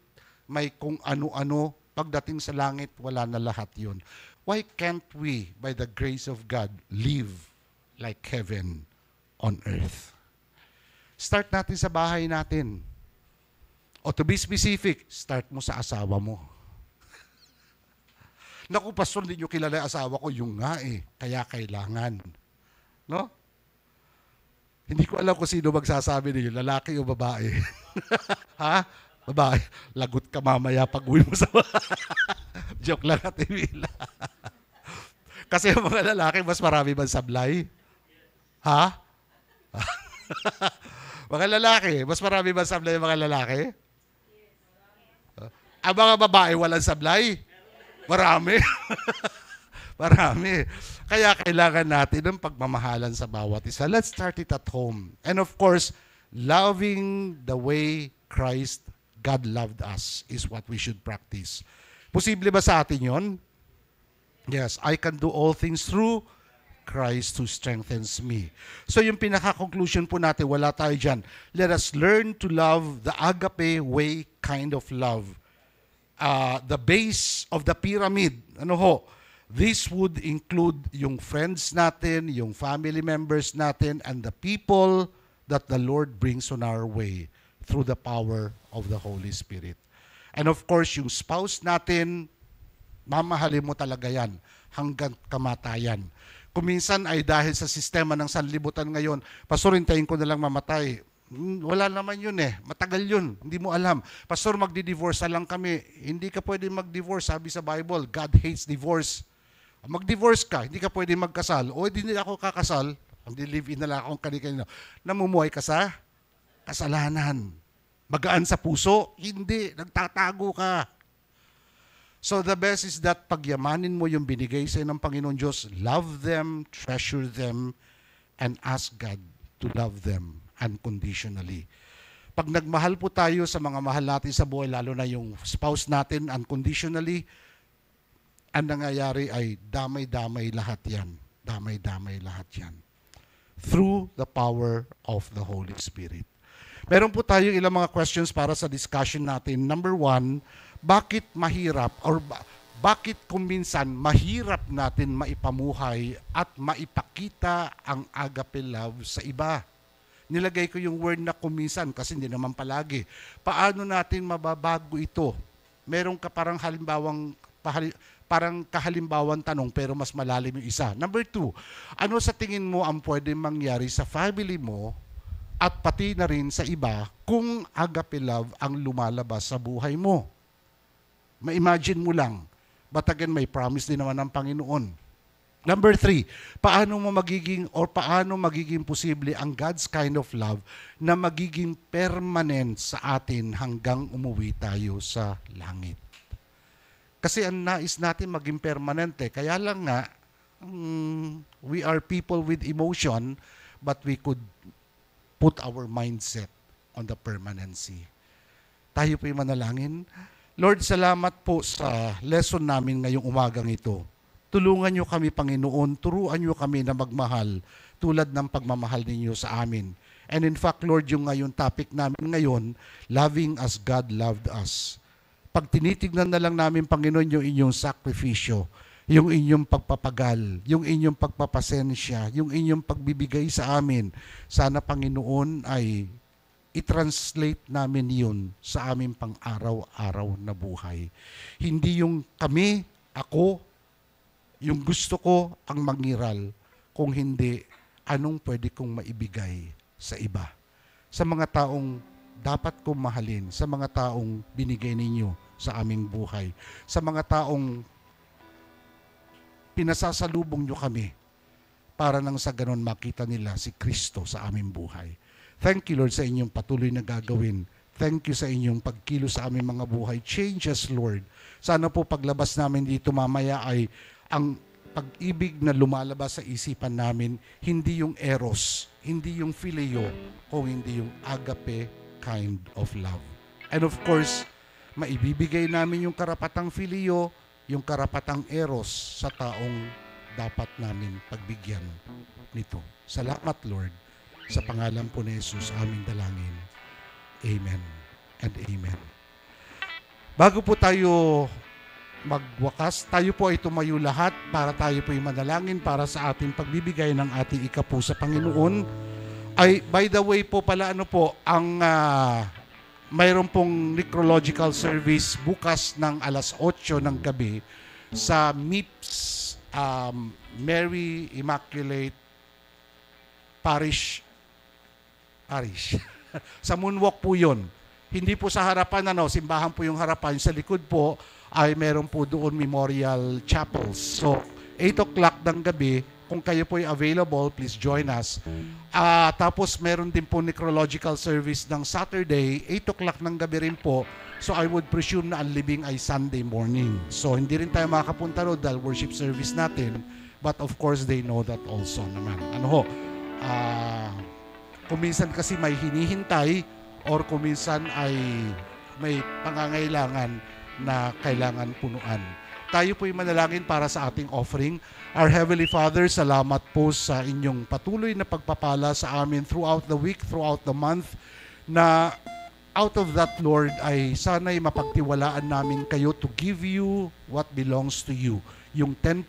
may kung ano-ano, pagdating sa langit, wala na lahat yun. Why can't we, by the grace of God, live like heaven on earth? Start natin sa bahay natin. O to be specific, start mo sa asawa mo. Naku, pastor, hindi nyo kilala yung asawa ko. Yung nga kaya kailangan. No? Hindi ko alam kung sino magsasabi ninyo, lalaki o babae. Ha? Babae. Lagot ka mamaya pag uwi mo sa Joke lang at Mila. Kasi yung mga lalaki, mas marami man sablay. Ha? Mga lalaki, mas marami man sablay yung mga lalaki? Ang mga babae, walang sablay? Marami. Marami. Kaya kailangan natin ng pagmamahalan sa bawat isa. Let's start it at home. And of course, loving the way Christ, God loved us is what we should practice. Posible ba sa atin yon? Yes, I can do all things through Christ who strengthens me. So yung pinaka-conclusion po natin, wala tayo dyan. Let us learn to love the agape way kind of love. The base of the pyramid, this would include yung friends natin, yung family members natin, and the people that the Lord brings on our way through the power of the Holy Spirit. And of course, yung spouse natin, mamahalin mo talaga yan hanggang kamatayan. Kung minsan ay dahil sa sistema ng sanlibutan ngayon, Pastor, hintayin ko na lang mamatay. Wala naman yun matagal yun, hindi mo alam. Pastor, magdi-divorce na lang kami. Hindi ka pwede mag-divorce, sabi sa Bible, God hates divorce. Mag-divorce ka, hindi ka pwede magkasal. O hindi ako kakasal, mag-live-in na lang akong kanina. Namumuhay ka sa kasalanan. Magaan sa puso? Hindi, nagtatago ka. So the best is that pagyamanin mo yung binigay sa'yo ng Panginoon Diyos, love them, treasure them, and ask God to love them unconditionally. Pag nagmahal po tayo sa mga mahal natin sa buhay, lalo na yung spouse natin unconditionally, ang nangyayari ay damay-damay lahat yan. Damay-damay lahat yan. Through the power of the Holy Spirit. Meron po tayo ilang mga questions para sa discussion natin. Number 1, bakit mahirap or bakit kung minsan mahirap natin maipamuhay at maipakita ang agape love sa iba? Nilagay ko yung word na kuminsan kasi hindi naman palagi. Paano natin mababago ito? Meron ka parang kahalimbawang tanong pero mas malalim yung isa. Number 2, ano sa tingin mo ang pwede mangyari sa family mo at pati na rin sa iba kung agape love ang lumalabas sa buhay mo? Ma-imagine mo lang. But again, may promise din naman ng Panginoon. Number 3, paano magiging posible ang God's kind of love na magiging permanent sa atin hanggang umuwi tayo sa langit? Kasi ang nais natin maging permanent Kaya lang nga, we are people with emotion, but we could put our mindset on the permanency. Tayo po yung manalangin. Lord, salamat po sa lesson namin ngayong umagang ito. Tulungan niyo kami, Panginoon, turuan niyo kami na magmahal tulad ng pagmamahal ninyo sa amin. And in fact, Lord, yung topic namin ngayon, loving as God loved us. Pag tinitignan na lang namin, Panginoon, yung inyong sakripisyo, yung inyong pagpapagal, yung inyong pagpapasensya, yung inyong pagbibigay sa amin, sana, Panginoon, ay i-translate namin yun sa aming pang-araw-araw na buhay. Hindi yung kami, ako, yung gusto ko ang mangiral, kung hindi, anong pwede kong maibigay sa iba. Sa mga taong dapat kong mahalin, sa mga taong binigay ninyo sa aming buhay, sa mga taong pinasasalubong nyo kami, para nang sa ganon makita nila si Kristo sa aming buhay. Thank you, Lord, sa inyong patuloy na gagawin. Thank you sa inyong pagkilos sa aming mga buhay. Change us, Lord. Sana po paglabas namin dito mamaya ay ang pag-ibig na lumalabas sa isipan namin, hindi yung eros, hindi yung phileo, kung hindi yung agape kind of love. And of course, maibibigay namin yung karapatang phileo, yung karapatang eros sa taong dapat namin pagbigyan nito. Salamat, Lord, sa pangalan po ni Jesus, aming dalangin. Amen and amen. Bago po tayo magwakas, tayo po ay tumayo lahat para tayo po ay manalangin para sa ating pagbibigay ng ating ikapu sa Panginoon. Ay, by the way po pala, ano po, ang mayroon pong necrological service bukas ng alas 8 ng gabi sa MIPS Mary Immaculate Parish. Sa Moonwalk po yun. Hindi po sa harapan, simbahan po yung harapan. Sa likod po ay meron po doon memorial chapels. So, 8 o'clock ng gabi, kung kayo po ay available, please join us. Tapos meron din po necrological service ng Saturday, 8 o'clock ng gabi rin po. So I would presume na ang libing ay Sunday morning. So hindi rin tayo makakapunta ro dahil worship service natin. But of course, they know that also naman. Kuminsan kasi may hinihintay or kuminsan ay may pangangailangan na kailangan punuan. Tayo po'y manalangin para sa ating offering. Our Heavenly Father, salamat po sa inyong patuloy na pagpapala sa amin throughout the week, throughout the month, na out of that, Lord, ay sana'y mapagtiwalaan namin kayo to give you what belongs to you, yung 10%.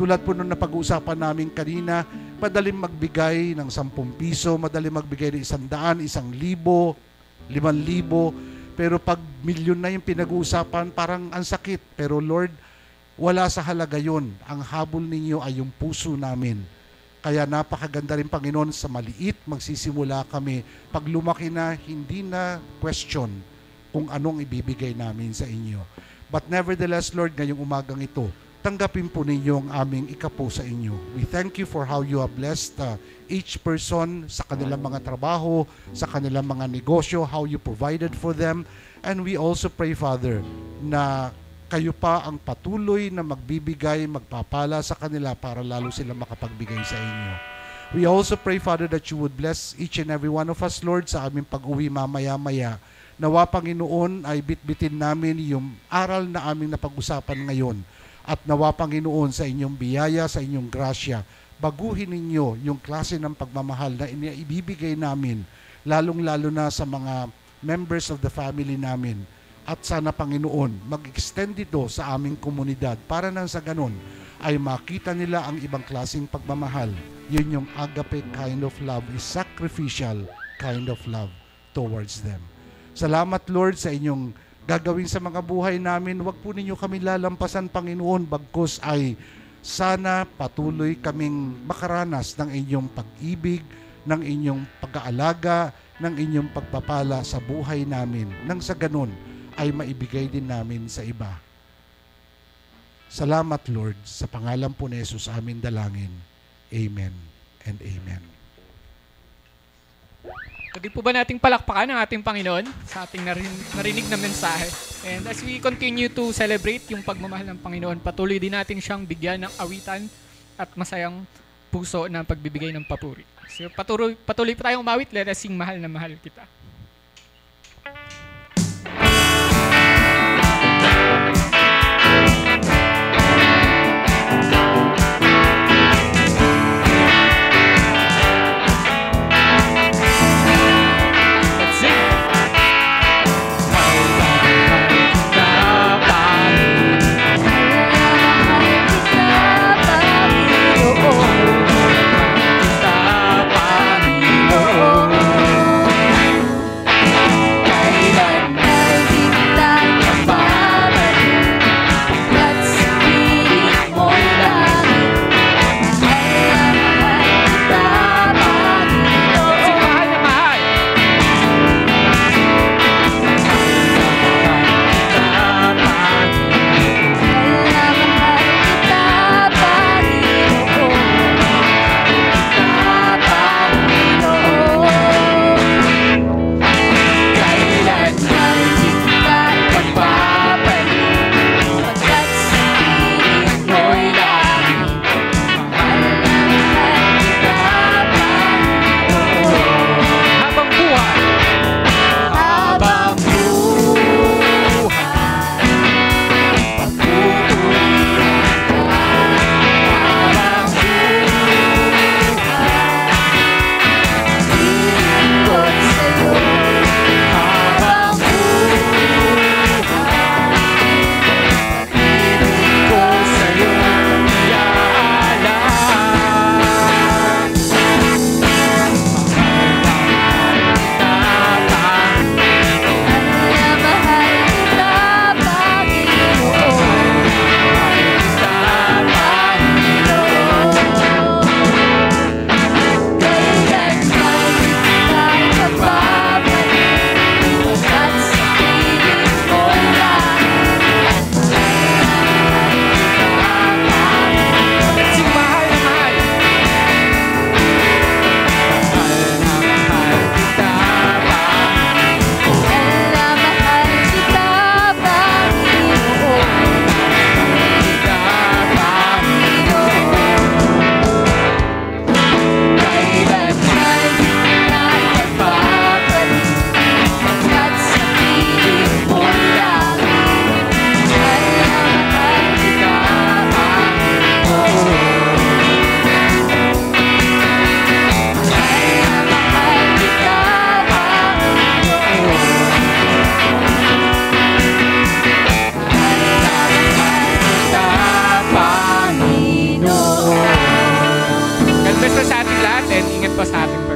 Tulad po nung napag-uusapan namin kanina, madaling magbigay ng 10 piso, madaling magbigay ng 100, 1,000, 5,000, pero pag milyon na yung pinag-uusapan, parang ang sakit. Pero Lord, wala sa halaga yun. Ang habol ninyo ay yung puso namin. Kaya napakaganda rin, Panginoon, sa maliit, magsisimula kami. Pag lumaki na, hindi na question kung anong ibibigay namin sa inyo. But nevertheless, Lord, ngayong umagang ito, tanggapin po ninyo ang aming ikapo sa inyo. We thank you for how you have blessed each person sa kanilang mga trabaho, sa kanilang mga negosyo, how you provided for them. And we also pray, Father, na kayo pa ang patuloy na magbibigay, magpapala sa kanila para lalo sila makapagbigay sa inyo. We also pray, Father, that you would bless each and every one of us, Lord, sa aming pag-uwi mamaya-maya. Nawa, Panginoon, ay bitbitin namin yung aral na aming napag-usapan ngayon. At nawa, Panginoon, sa inyong biyaya, sa inyong grasya, baguhin ninyo yung klase ng pagmamahal na ibibigay namin, lalong-lalo na sa mga members of the family namin. At sana, Panginoon, mag-extend ito sa aming komunidad para nang sa ganun ay makita nila ang ibang klaseng pagmamahal. Yun yung agape kind of love, is sacrificial kind of love towards them. Salamat, Lord, sa inyong gagawin sa mga buhay namin. Huwag po ninyo kami lalampasan, Panginoon, bagkus ay sana patuloy kaming makaranas ng inyong pag-ibig, ng inyong pag-aalaga, ng inyong pagpapala sa buhay namin. Nang sa ganun ay maibigay din namin sa iba. Salamat, Lord, sa pangalan po ni Jesus amin dalangin. Amen and amen. Pwede po ba nating palakpakan ang ating Panginoon sa ating narinig na mensahe? And as we continue to celebrate yung pagmamahal ng Panginoon, patuloy din natin siyang bigyan ng awitan at masayang puso ng pagbibigay ng papuri. So patuloy pa tayong umawit, let us sing Mahal na Mahal Kita. sa ating